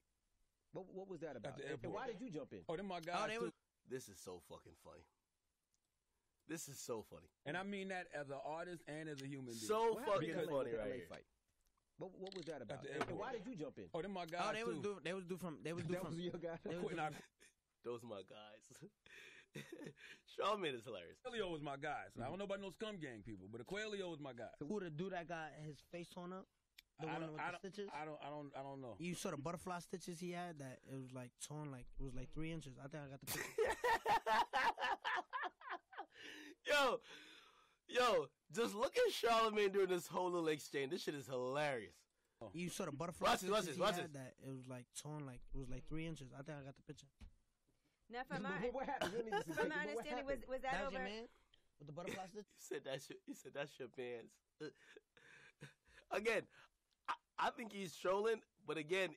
What was that about? And why did you jump in? Oh, them my guys too. This is so fucking funny. This is so funny. And I mean that as an artist and as a human being. So fucking funny right here. Fight? What was that about? And why did you jump in? Oh, them my guys too. They was from your guys? Those my guys. Charlamagne is hilarious. Coelho was my guy. So I don't know about no Scum Gang people, but Coelho was my guy. So who the dude that got his face torn up? The one with the stitches? I don't know. You saw the butterfly stitches he had that it was like torn, like it was like 3 inches. I think I got the picture. Yo, just look at Charlamagne during this whole little exchange. This shit is hilarious. You saw the butterfly stitches watch this. that it was like torn, like it was like 3 inches. I think I got the picture. Now, from my from my understanding, was that over? Your man with the butterfly stitch? He said that's your man's. Again, I think he's trolling, but again,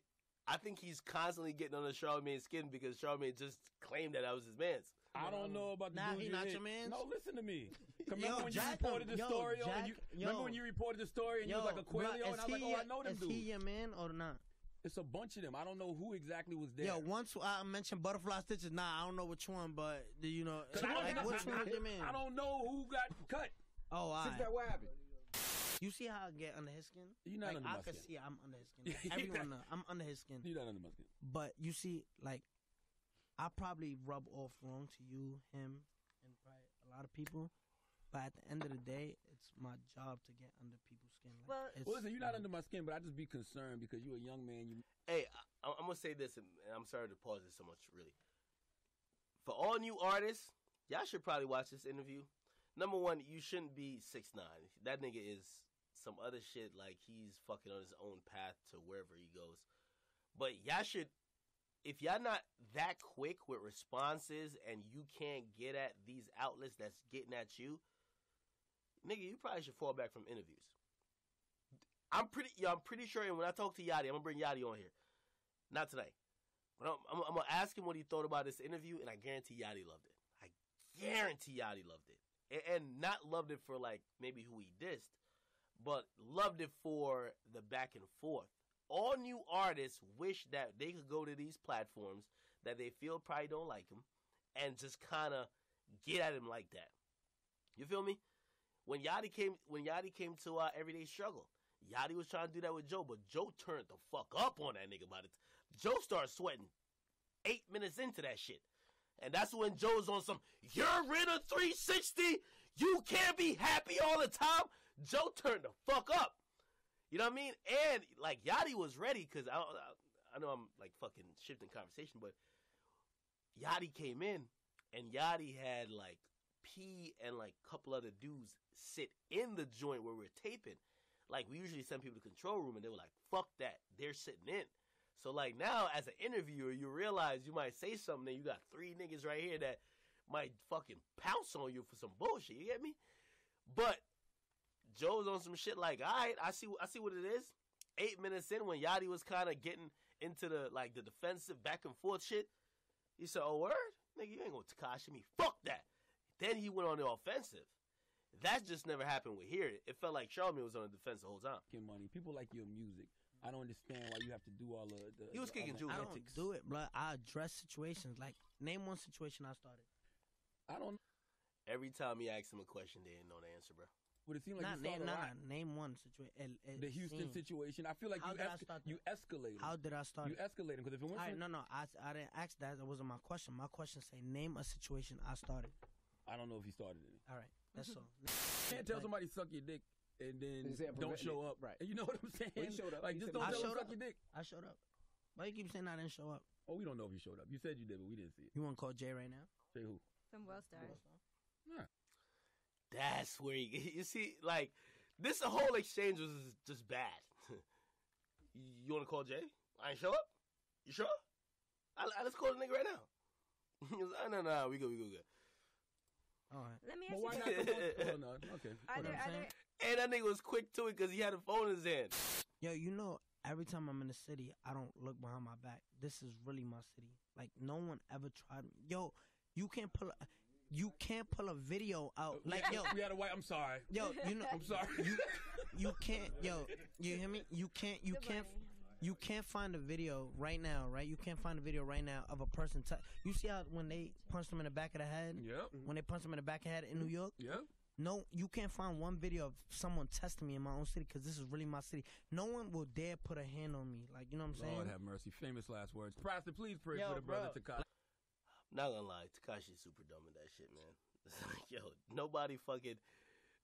I think he's constantly getting under Charlamagne's skin because Charlamagne just claimed that I was his man's. I don't know about the dude. He not your man. No, listen to me. Remember when you reported the story? Remember when you reported the story and you was like a Coelho, and I was like, oh, I know them dudes. Is he your man or not? It's a bunch of them. I don't know who exactly was there. Yo, once I mentioned butterfly stitches, I don't know which one, but do you know? Like, which one was your man? I don't know who got cut. Oh, all right. What happened? You see how I get under his skin? You're not under my skin. I can see I'm under his skin. Like, everyone knows I'm under his skin. You're not under my skin. But you see, like, I probably rub off wrong to you, him, and probably a lot of people. But at the end of the day, it's my job to get under people's skin. Like, well, listen, you're not under my skin, but I just be concerned because you're a young man. Hey, I'm going to say this, and I'm sorry to pause this so much, really. For all new artists, y'all should probably watch this interview. Number one, you shouldn't be 6ix9ine. That nigga is some other shit, like he's fucking on his own path to wherever he goes. But y'all should, if y'all not that quick with responses and you can't get at these outlets that's getting at you, nigga, you probably should fall back from interviews. I'm pretty sure, and when I talk to Yachty, I'm going to bring Yachty on here. Not tonight. But I'm going to ask him what he thought about this interview, and I guarantee Yachty loved it. I guarantee Yachty loved it. And not loved it for, like, maybe who he dissed, but loved it for the back and forth. All new artists wish that they could go to these platforms that they feel probably don't like him and just kind of get at him like that. You feel me? When Yachty came to our Everyday Struggle, Yachty was trying to do that with Joe, but Joe turned the fuck up on that nigga about it. Joe started sweating 8 minutes into that shit. And that's when Joe's on some, you're in a 360, you can't be happy all the time. Joe turned the fuck up. You know what I mean? And, like, Yachty was ready, because I know I'm, like, fucking shifting conversation, but Yachty came in, and Yachty had, like, P and, like, a couple other dudes sit in the joint where we're taping. Like, we usually send people to control room, and they were like, fuck that. They're sitting in. So, like, now, as an interviewer, you realize you might say something, and you got 3 niggas right here that might fucking pounce on you for some bullshit. You get me? But Joe's on some shit like, all right, I see what it is. 8 minutes in, when Yachty was kind of getting into the defensive back and forth shit, he said, oh, word? Nigga, you ain't gonna Tekashi me. Fuck that. Then he went on the offensive. That just never happened with here. It felt like Charlamagne was on the defense the whole time. Get money. People like your music. I don't understand why you have to do all the he was kicking Julius. I don't do it, bro. I address situations. Like, name one situation I started. I don't. Every time he asked him a question, they didn't know the answer, bro. But it seemed like name one situation. The Houston situation. I feel like you escalated. How did I start? You escalated because if it went from I didn't ask that. That wasn't my question. My question say name a situation I started. I don't know if he started it. All right, that's all. You can't tell somebody suck your dick and then don't show up. Right. And you know what I'm saying? Well, he showed up. Like just don't tell him suck your dick. I showed up. Why you keep saying I didn't show up? Oh, we don't know if you showed up. You said you did, but we didn't see it. You want to call Jay right now? Jay who? Some Wellstar. Yeah. That's where you see, like, this whole exchange was just bad. You want to call Jay? I ain't show up? You sure? Let's call the nigga right now. He was like, no, we good. All right. Let me But why ask not? you. No, okay. Are there And that nigga was quick to it because he had a phone in his hand. Yo, you know, every time I'm in the city, I don't look behind my back. This is really my city. Like, no one ever tried me. Yo, you can't pull a video out. Like, yo, we had a white. I'm sorry. Yo, you know, I'm sorry. You can't. Yo, you hear me? You can't find a video right now, right? You can't find a video right now of a person. You see how when they punched him in the back of the head? Yep. When they punched him in the back of the head in New York? Yep. No, you can't find one video of someone testing me in my own city because this is really my city. No one will dare put a hand on me. Like, you know what I'm saying? Lord have mercy. Famous last words. Pastor, please pray for the brother Tekashi. Not gonna lie, Tekashi's super dumb in that shit, man. It's like, yo, nobody fucking,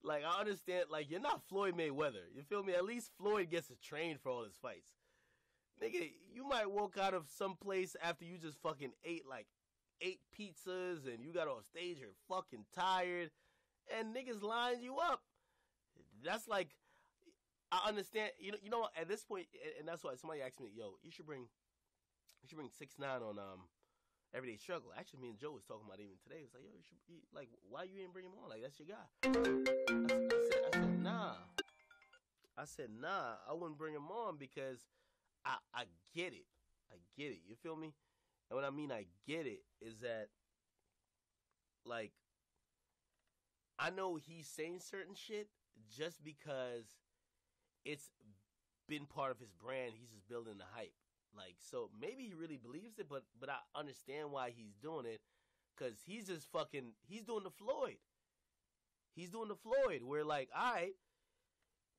like, I understand, like, you're not Floyd Mayweather. You feel me? At least Floyd gets to train for all his fights. Nigga, you might walk out of some place after you just fucking ate, like, 8 pizzas and you got on stage, you're fucking tired, and niggas line you up. That's like, I understand, you know what, at this point, and that's why somebody asked me, yo, you should bring 6ix9ine on, Everyday Struggle. Actually, me and Joe was talking about it even today. It was like, yo, you should be, like, why you didn't bring him on? Like, that's your guy. I said, nah. I said, nah, I wouldn't bring him on because I get it. I get it. You feel me? And what I mean I get it is that, like, I know he's saying certain shit just because it's been part of his brand. He's just building the hype. Like, so maybe he really believes it, but I understand why he's doing it, because he's just fucking, he's doing the Floyd. He's doing the Floyd, where like, all right,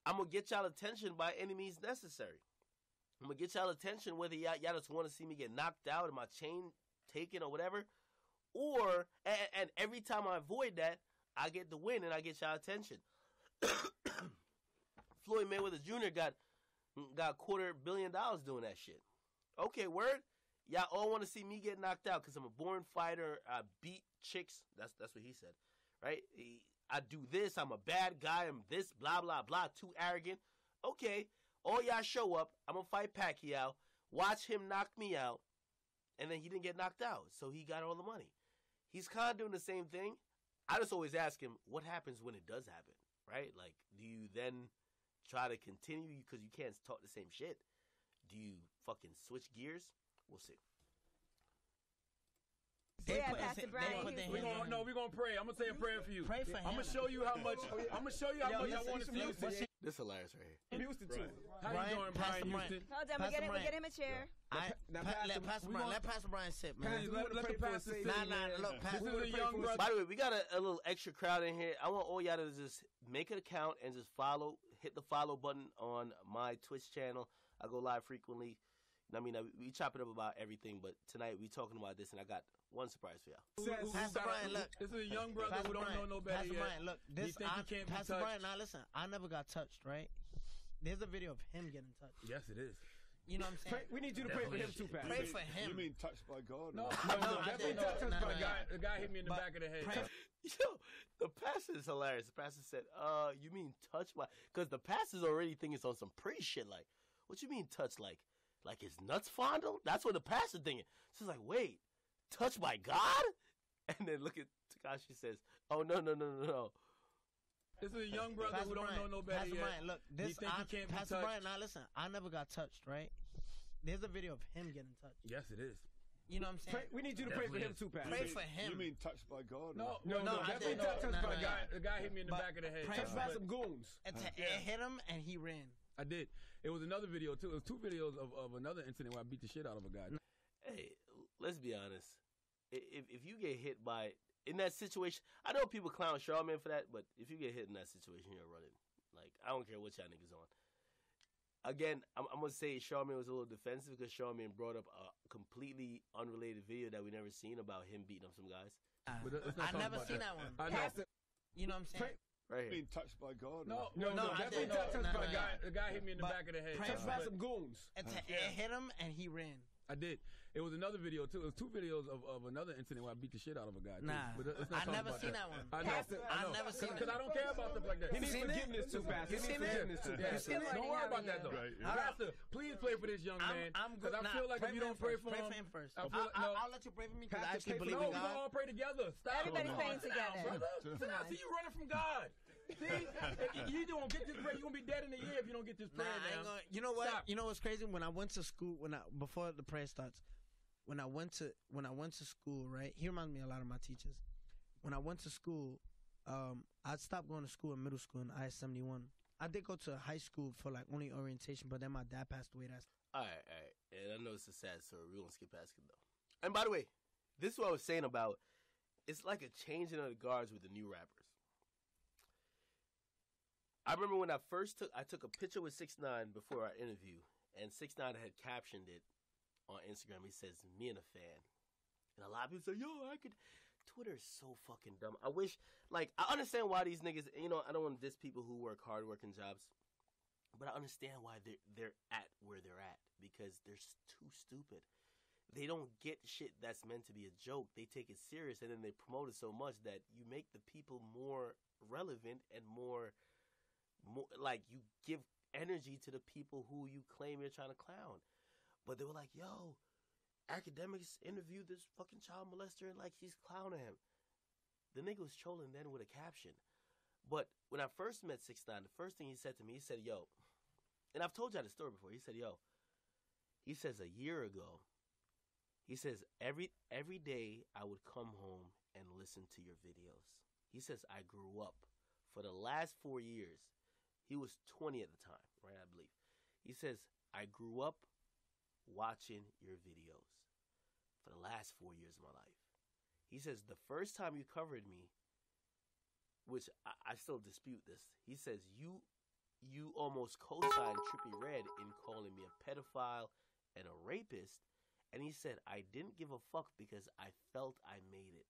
I'm going to get y'all attention by any means necessary. I'm going to get y'all attention whether y'all just want to see me get knocked out and my chain taken or whatever, or, and every time I avoid that, I get the win and I get y'all attention. Floyd Mayweather Jr. got $250 million doing that shit. Okay, word. Y'all all want to see me get knocked out because I'm a born fighter. I beat chicks. That's what he said, right? I do this. I'm a bad guy. I'm this, blah, blah, blah. Too arrogant. Okay, all y'all show up. I'm going to fight Pacquiao. Watch him knock me out. And then he didn't get knocked out, so he got all the money. He's kind of doing the same thing. I just always ask him, what happens when it does happen, right? Like, do you then try to continue because you can't talk the same shit? Do you fucking switch gears? We'll see. Yeah, Pastor Brian. We're going to pray. I'm going to say a prayer for you. Pray for him. I'm going to show you how much I want to see you. This is hilarious right here. Houston too. How you doing, Brian Houston? Hold on, we'll get him a chair. Let Pastor Brian sit, man. Let the pastor sit. Look, Pastor. This is a young brother. By the way, we got a little extra crowd in here. I want all y'all to just make an account and just hit the follow button on my Twitch channel. I go live frequently. I mean, we chop it up about everything, but tonight we talking about this, and I got one surprise for y'all. Pastor Brian, look. This is a young brother who don't know no better Pastor yet. Brian, look. Pastor Brian, now listen. I never got touched, right? There's a video of him getting touched. Yes, it is. You know what I'm saying? We need you to pray for him too, Pastor. Pray for him. You mean touched by God? No, definitely touched by the guy. The guy hit me in the back of the head. Yo, the pastor is hilarious. The pastor said, you mean touched by... Because the pastor's already thinking it's on some priest shit. Like, what you mean touched? Like his nuts fondled? That's what the pastor thinking. So it's like, wait, touched by God? And then look at Tekashi says, oh, no. This is a young brother who don't know no better Pastor yet. Brian, look. Pastor Brian, now listen. I never got touched, right? There's a video of him getting touched. Yes, it is. You know what I'm saying? We need you to pray for him too, Pastor. Pray for him. You mean touched by God? No, definitely touched by the guy. The guy hit me in the back of the head. Touched by some goons. It hit him and he ran. I did. It was another video too. It was 2 videos of another incident where I beat the shit out of a guy. Hey, let's be honest. if you get hit by in that situation, I know people clown Charlamagne for that, but if you get hit in that situation, you're running. Like, I don't care what y'all niggas on. Again, I'm gonna say Charlamagne was a little defensive because Charlamagne brought up a completely unrelated video that we never seen about him beating up some guys. I never seen that one. I know. You know what I'm saying? Right here. Being touched by God. No, definitely touched by a guy. The guy hit me in the back of the head. Touched by some goons. It hit him and he ran. I did. It was another video too. It was 2 videos of another incident where I beat the shit out of a guy. Too. Nah, I never seen that one. I know. I never seen that. Because I don't care about stuff like that. He needs forgiveness too fast. You seen it? Don't worry about that though. Right, Pastor, please pray for this young man. Because I feel like if you don't pray for him, first. I'll let you pray for me because I Pastor, actually believe no, in we God. gonna all pray together. Stop. Everybody praying together. Brother, I see you running from God. See, you don't get this prayer. You're gonna be dead in a year if you don't get this prayer now. You know what? Stop. You know what's crazy? When I went to school, before the prayer starts, when I went to school, right? He reminds me a lot of my teachers. When I went to school, I stopped going to school in middle school in I-71. I did go to high school for like only orientation, but then my dad passed away. All right. And I know it's a sad story. We're going to skip past it, though. And by the way, this is what I was saying about, it's like a changing of the guards with the new rappers. I remember when I took a picture with 6ix9ine before our interview, and 6ix9ine had captioned it on Instagram. He says, "Me and a fan." And a lot of people say, "Yo, Twitter is so fucking dumb." I wish, like, I understand why these niggas, I don't want to diss people who work hard-working jobs, but I understand why they're at where they're at, because they're too stupid. They don't get shit that's meant to be a joke. They take it serious, and then they promote it so much that you make the people more relevant and more like, you give energy to the people who you claim you're trying to clown. But they were like, "Yo, Akademiks interviewed this fucking child molester and like he's clowning him." The nigga was trolling then with a caption. But when I first met 6ix9ine, the first thing he said to me, he said, "Yo," and I've told you the story before. He said, "Yo," he says, "a year ago," he says, every day I would come home and listen to your videos." He says, "I grew up for the last 4 years." He was 20 at the time, right, I believe. He says, "I grew up watching your videos for the last 4 years of my life." He says, "The first time you covered me," which I still dispute this, he says, you almost co-signed Trippie Redd in calling me a pedophile and a rapist. And he said, "I didn't give a fuck because I felt I made it.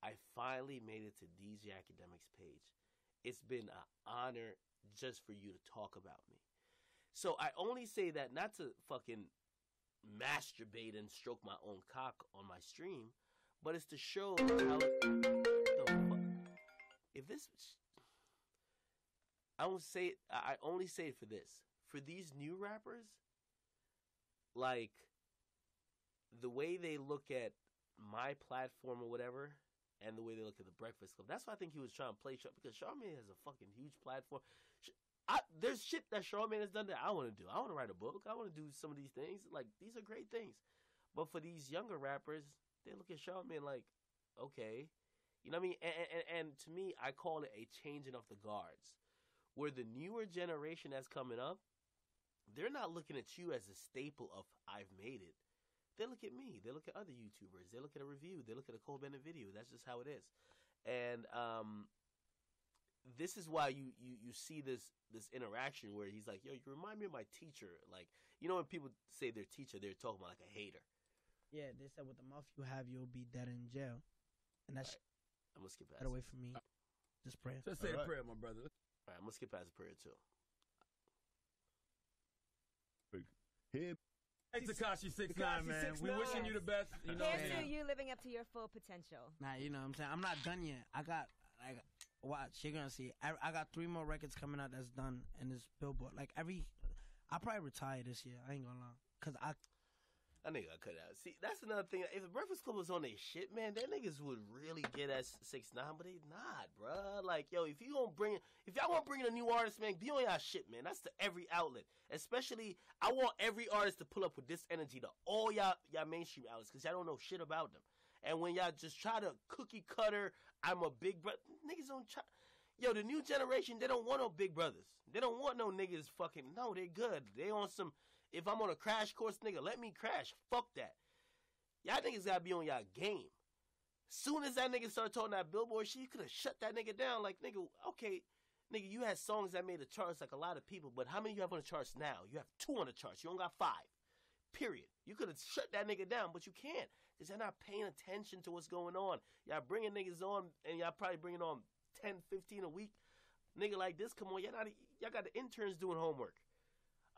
I finally made it to DJ Akademiks' page. It's been an honor just for you to talk about me." So I only say that not to fucking masturbate and stroke my own cock on my stream, but it's to show how if this, I only say it for this. For these new rappers, like, the way they look at my platform or whatever, and the way they look at the Breakfast Club, that's why I think he was trying to play because Charlamagne has a fucking huge platform. There's shit that Charlamagne has done that I want to do. I want to write a book. I want to do some of these things. Like, these are great things. But for these younger rappers, they look at Charlamagne like, okay. You know what I mean? And to me, I call it a changing of the guards. Where the newer generation that's coming up, they're not looking at you as a staple of, "I've made it." They look at me. They look at other YouTubers. They look at a review. They look at a Cole Bennett video. That's just how it is. And this is why you see this interaction where he's like, "Yo, you remind me of my teacher." Like, when people say their teacher, they're talking about like a hater. Yeah, they said with the mouth you have, you'll be dead in jail. And that's I'm going to skip past that away from me. Just pray. Just say a prayer, my brother. All right, I'm going to skip past the prayer too. Here. Hey, Tekashi69, man. We wishing you the best. Here's to you living up to your full potential. Nah, you know what I'm saying? I'm not done yet. I got, like, watch, you're going to see. I got 3 more records coming out that's done in this Billboard. Like, I'll probably retire this year. I ain't going to lie. Because That nigga got cut out. See, that's another thing. If the Breakfast Club was on their shit, man, that niggas would really get at 6ix9ine, but they not, bruh. Like, yo, if y'all want to bring in a new artist, man, be on y'all shit, man. That's to every outlet. Especially, I want every artist to pull up with this energy to all y'all mainstream outlets, because y'all don't know shit about them. And when y'all just try to cookie cutter, I'm a big brother, niggas don't try. Yo, the new generation, they don't want no big brothers. They don't want no niggas fucking, no, they good. They on some, if I'm on a crash course, nigga, let me crash. Fuck that. Y'all niggas gotta be on y'all game. Soon as that nigga started talking that Billboard shit, you could have shut that nigga down. Like, nigga, okay, nigga, you had songs that made the charts like a lot of people, but how many you have on the charts now? You have 2 on the charts. You don't got 5. Period. You could have shut that nigga down, but you can't because they're not paying attention to what's going on. Y'all bringing niggas on, and y'all probably bringing on 10, 15 a week. Nigga like this, come on, y'all got the interns doing homework.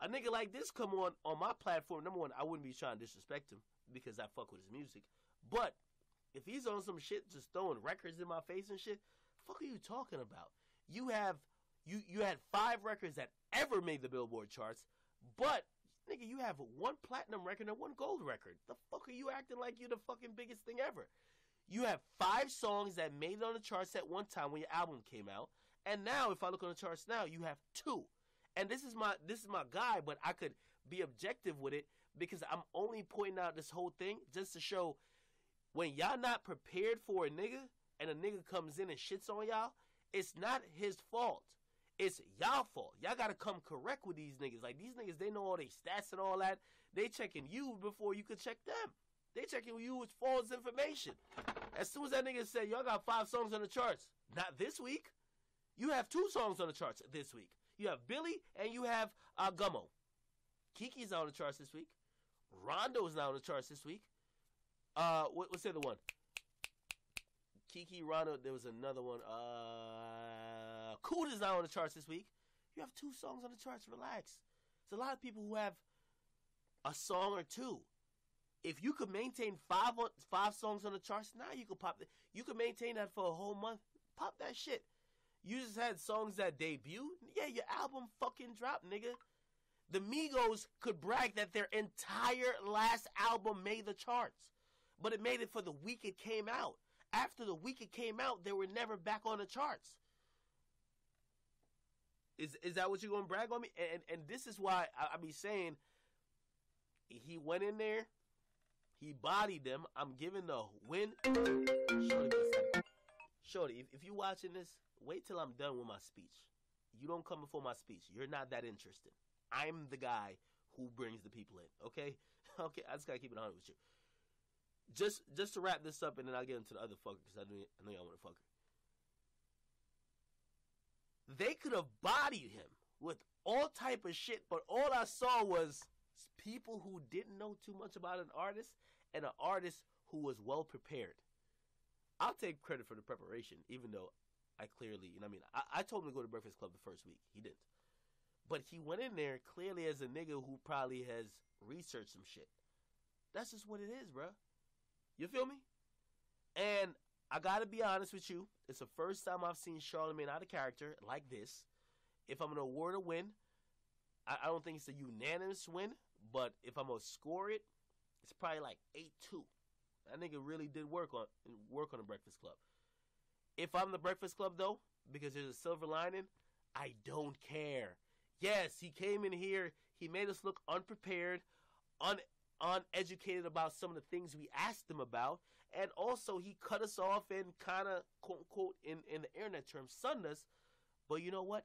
A nigga like this come on my platform. Number one, I wouldn't be trying to disrespect him because I fuck with his music. But if he's on some shit just throwing records in my face and shit, fuck are you talking about? You had 5 records that ever made the Billboard charts, but nigga, you have 1 platinum record and 1 gold record. The fuck are you acting like you're the fucking biggest thing ever? You have 5 songs that made it on the charts at one time when your album came out, and now if I look on the charts now, you have 2. And this is my guy, but I could be objective with it because I'm only pointing out this whole thing just to show when y'all not prepared for a nigga and a nigga comes in and shits on y'all, it's not his fault. It's y'all fault. Y'all got to come correct with these niggas. Like, these niggas, they know all their stats and all that. They checking you before you could check them. They checking you with false information. As soon as that nigga said, y'all got 5 songs on the charts. Not this week. You have 2 songs on the charts this week. You have Billy and you have Gummo. Kiki's not on the charts this week. Rondo's not on the charts this week. What's the other one? Kiki, Rondo, there was another one. Kuda's not on the charts this week. You have 2 songs on the charts. Relax. There's a lot of people who have a song or 2. If you could maintain 5 songs on the charts, now you could pop. You could maintain that for a whole month. Pop that shit. You just had songs that debuted. Yeah, your album fucking dropped, nigga. The Migos could brag that their entire last album made the charts, but it made it for the week it came out. After the week it came out, they were never back on the charts. Is that what you're going to brag on me? And this is why I be saying he went in there, he bodied them. I'm giving the win. Shorty, if you watching this, wait till I'm done with my speech. You don't come before my speech. You're not that interested. I'm the guy who brings the people in, okay? Okay, I just got to keep it 100 with you. Just to wrap this up, and then I'll get into the other fucker, because I know y'all want to fuck her. They could have bodied him with all type of shit, but all I saw was people who didn't know too much about an artist and an artist who was well prepared. I'll take credit for the preparation, even though I clearly, you know what I mean? I told him to go to Breakfast Club the first week. He didn't. But he went in there clearly as a nigga who probably has researched some shit. That's just what it is, bro. You feel me? And I gotta be honest with you. It's the first time I've seen Charlamagne out of character like this. If I'm gonna award a win, I don't think it's a unanimous win. But if I'm gonna score it, it's probably like 8-2. That nigga really did work on the Breakfast Club. If I'm the Breakfast Club though, because there's a silver lining, I don't care. Yes, he came in here. He made us look unprepared, uneducated about some of the things we asked him about. And also, he cut us off and kind of, quote, unquote, in the internet term, sunned us. But you know what?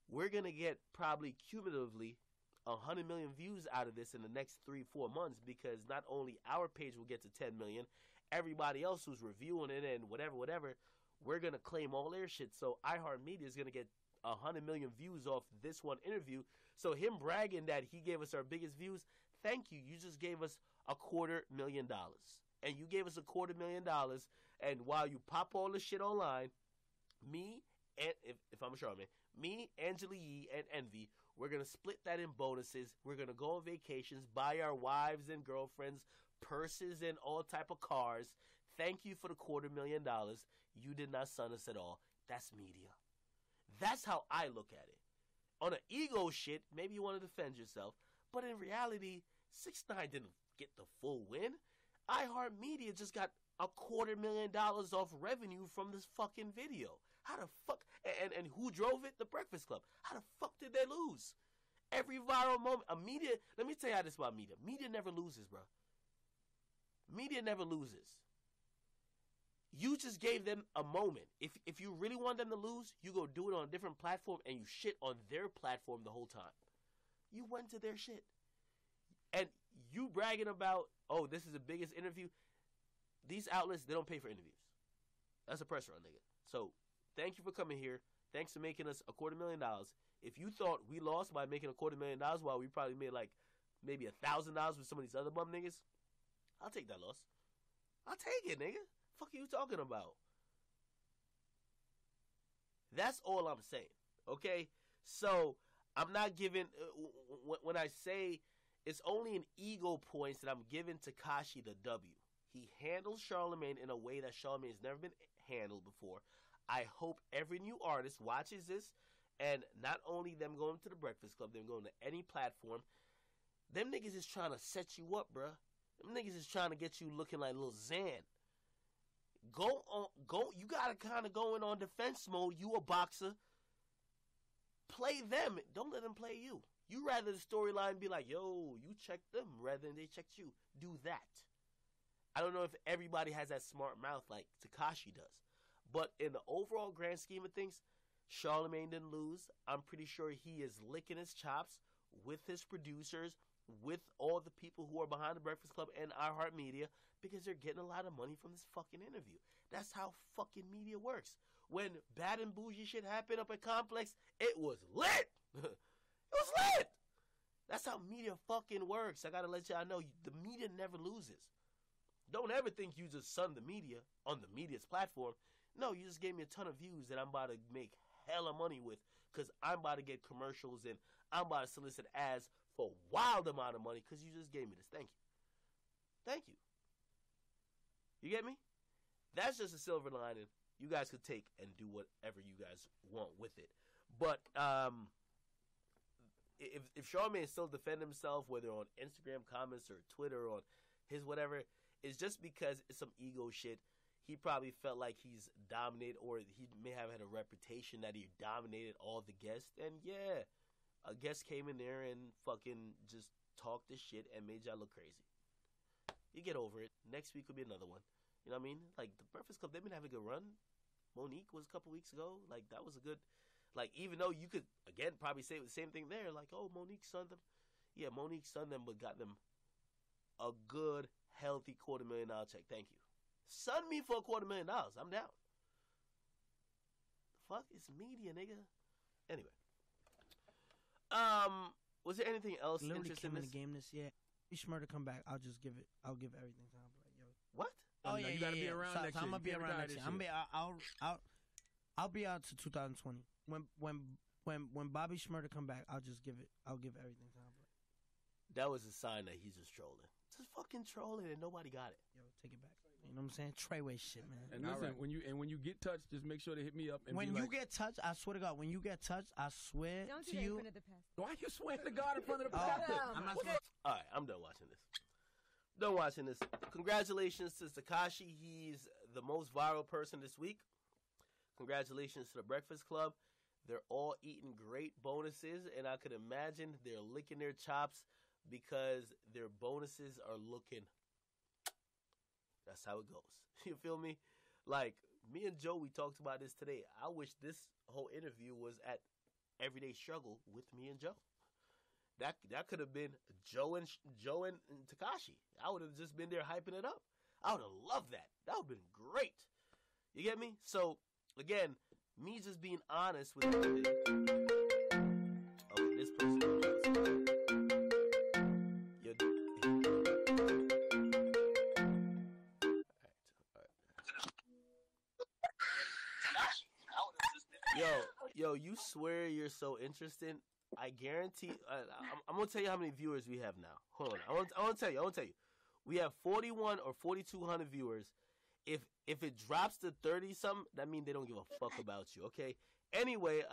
We're going to get probably cumulatively 100 million views out of this in the next 3-4 months because not only our page will get to 10 million, everybody else who's reviewing it and whatever, we're going to claim all their shit. So iHeartMedia is going to get 100 million views off this one interview. So him bragging that he gave us our biggest views, thank you. You just gave us $250,000. And you gave us $250,000. And while you pop all this shit online, me, and if I'm Charlamagne, me, Angela Yee, and Envy, we're going to split that in bonuses. We're going to go on vacations, buy our wives and girlfriends purses and all type of cars. Thank you for the $250,000. You did not sun us at all. That's media. That's how I look at it. On an ego shit, maybe you want to defend yourself, but in reality, 6ix9ine didn't get the full win. iHeartMedia just got $250,000 off revenue from this fucking video. How the fuck? And who drove it? The Breakfast Club. How the fuck did they lose? Every viral moment, media. Let me tell you how this about media. Media never loses, bro. Media never loses. You just gave them a moment. If you really want them to lose, you go do it on a different platform and you shit on their platform the whole time. You went to their shit. And you bragging about, oh, this is the biggest interview. these outlets, they don't pay for interviews. That's a press run, nigga. So thank you for coming here. Thanks for making us $250,000. If you thought we lost by making $250,000 while we probably made like maybe $1,000 with some of these other bum niggas, I'll take that loss. I'll take it, nigga. Fuck are you talking about? That's all I'm saying, okay? So I'm not giving, when I say it's only an ego points that I'm giving Tekashi the W. He handles Charlemagne in a way that Charlemagne's never been handled before. I hope every new artist watches this, and not only them going to the Breakfast Club, them going to any platform. Them niggas is trying to set you up, bruh. Them niggas is trying to get you looking like Lil Xan. You gotta kind of go in on defense mode. You a boxer. Play them. Don't let them play you. You rather the storyline be like, yo, you checked them rather than they checked you. Do that. I don't know if everybody has that smart mouth like Tekashi does. But in the overall grand scheme of things, Charlemagne didn't lose. I'm pretty sure he is licking his chops with his producers, with all the people who are behind the Breakfast Club and iHeartMedia, because they're getting a lot of money from this fucking interview. That's how fucking media works. When bad and bougie shit happened up at Complex, it was lit. It was lit. That's how media fucking works. I gotta let y'all know, the media never loses. Don't ever think you just sun the media on the media's platform. No, you just gave me a ton of views that I'm about to make hella money with, because I'm about to get commercials and I'm about to solicit ads for a wild amount of money because you just gave me this. Thank you. Thank you. You get me? That's just a silver lining. You guys could take and do whatever you guys want with it. But if Charlemagne still defend himself, whether on Instagram comments or Twitter or on his whatever, it's just because it's some ego shit. He probably felt like he's dominated, or he may have had a reputation that he dominated all the guests. And yeah, a guest came in there and fucking just talked this shit and made y'all look crazy. You get over it. Next week will be another one. You know what I mean? Like, the Breakfast Club, they've been having a good run. Monique was a couple weeks ago. Like, that was a good, like, even though you could, again, probably say the same thing there. Like, oh, Monique sunned them. Yeah, Monique sunned them, but got them a good, healthy $250,000 check. Thank you. Sun me for $250,000. I'm down. The fuck? It's media, nigga. Anyway. Was there anything else interesting in the game this year? Be smart to come back. I'll give everything time. Like, yo. What? Oh yeah, you gotta be around next year. I'm gonna be around next year. I'll be out to 2020. When Bobby Shmurda come back, I'll give everything time. That was a sign that he's just trolling. Just fucking trolling and nobody got it. Yo, take it back. You know what I'm saying? Treyway shit, man. And listen, when you get touched, just make sure to hit me up. And when you get touched, I swear to God, when you get touched, I swear Don't to do that you. in front of the pastor. Why you swearing to God in front of the pastor? I'm not All right, I'm done watching this. Done watching this. Congratulations to Tekashi. He's the most viral person this week. Congratulations to the Breakfast Club. They're all eating great bonuses, and I could imagine they're licking their chops because their bonuses are looking. That's how it goes. You feel me? Like, me and Joe, we talked about this today. I wish this whole interview was at Everyday Struggle with me and Joe. That could have been Joe and Tekashi. I would have just been there hyping it up. I would have loved that. That would have been great. You get me? So, again, me just being honest with you. Okay, this person. Yo, you swear you're so interested. I guarantee. I'm gonna tell you how many viewers we have now. Hold on. I want to tell you. We have 41 or 4,200 viewers. If it drops to 30 something, that means they don't give a fuck about you. Okay. Anyway,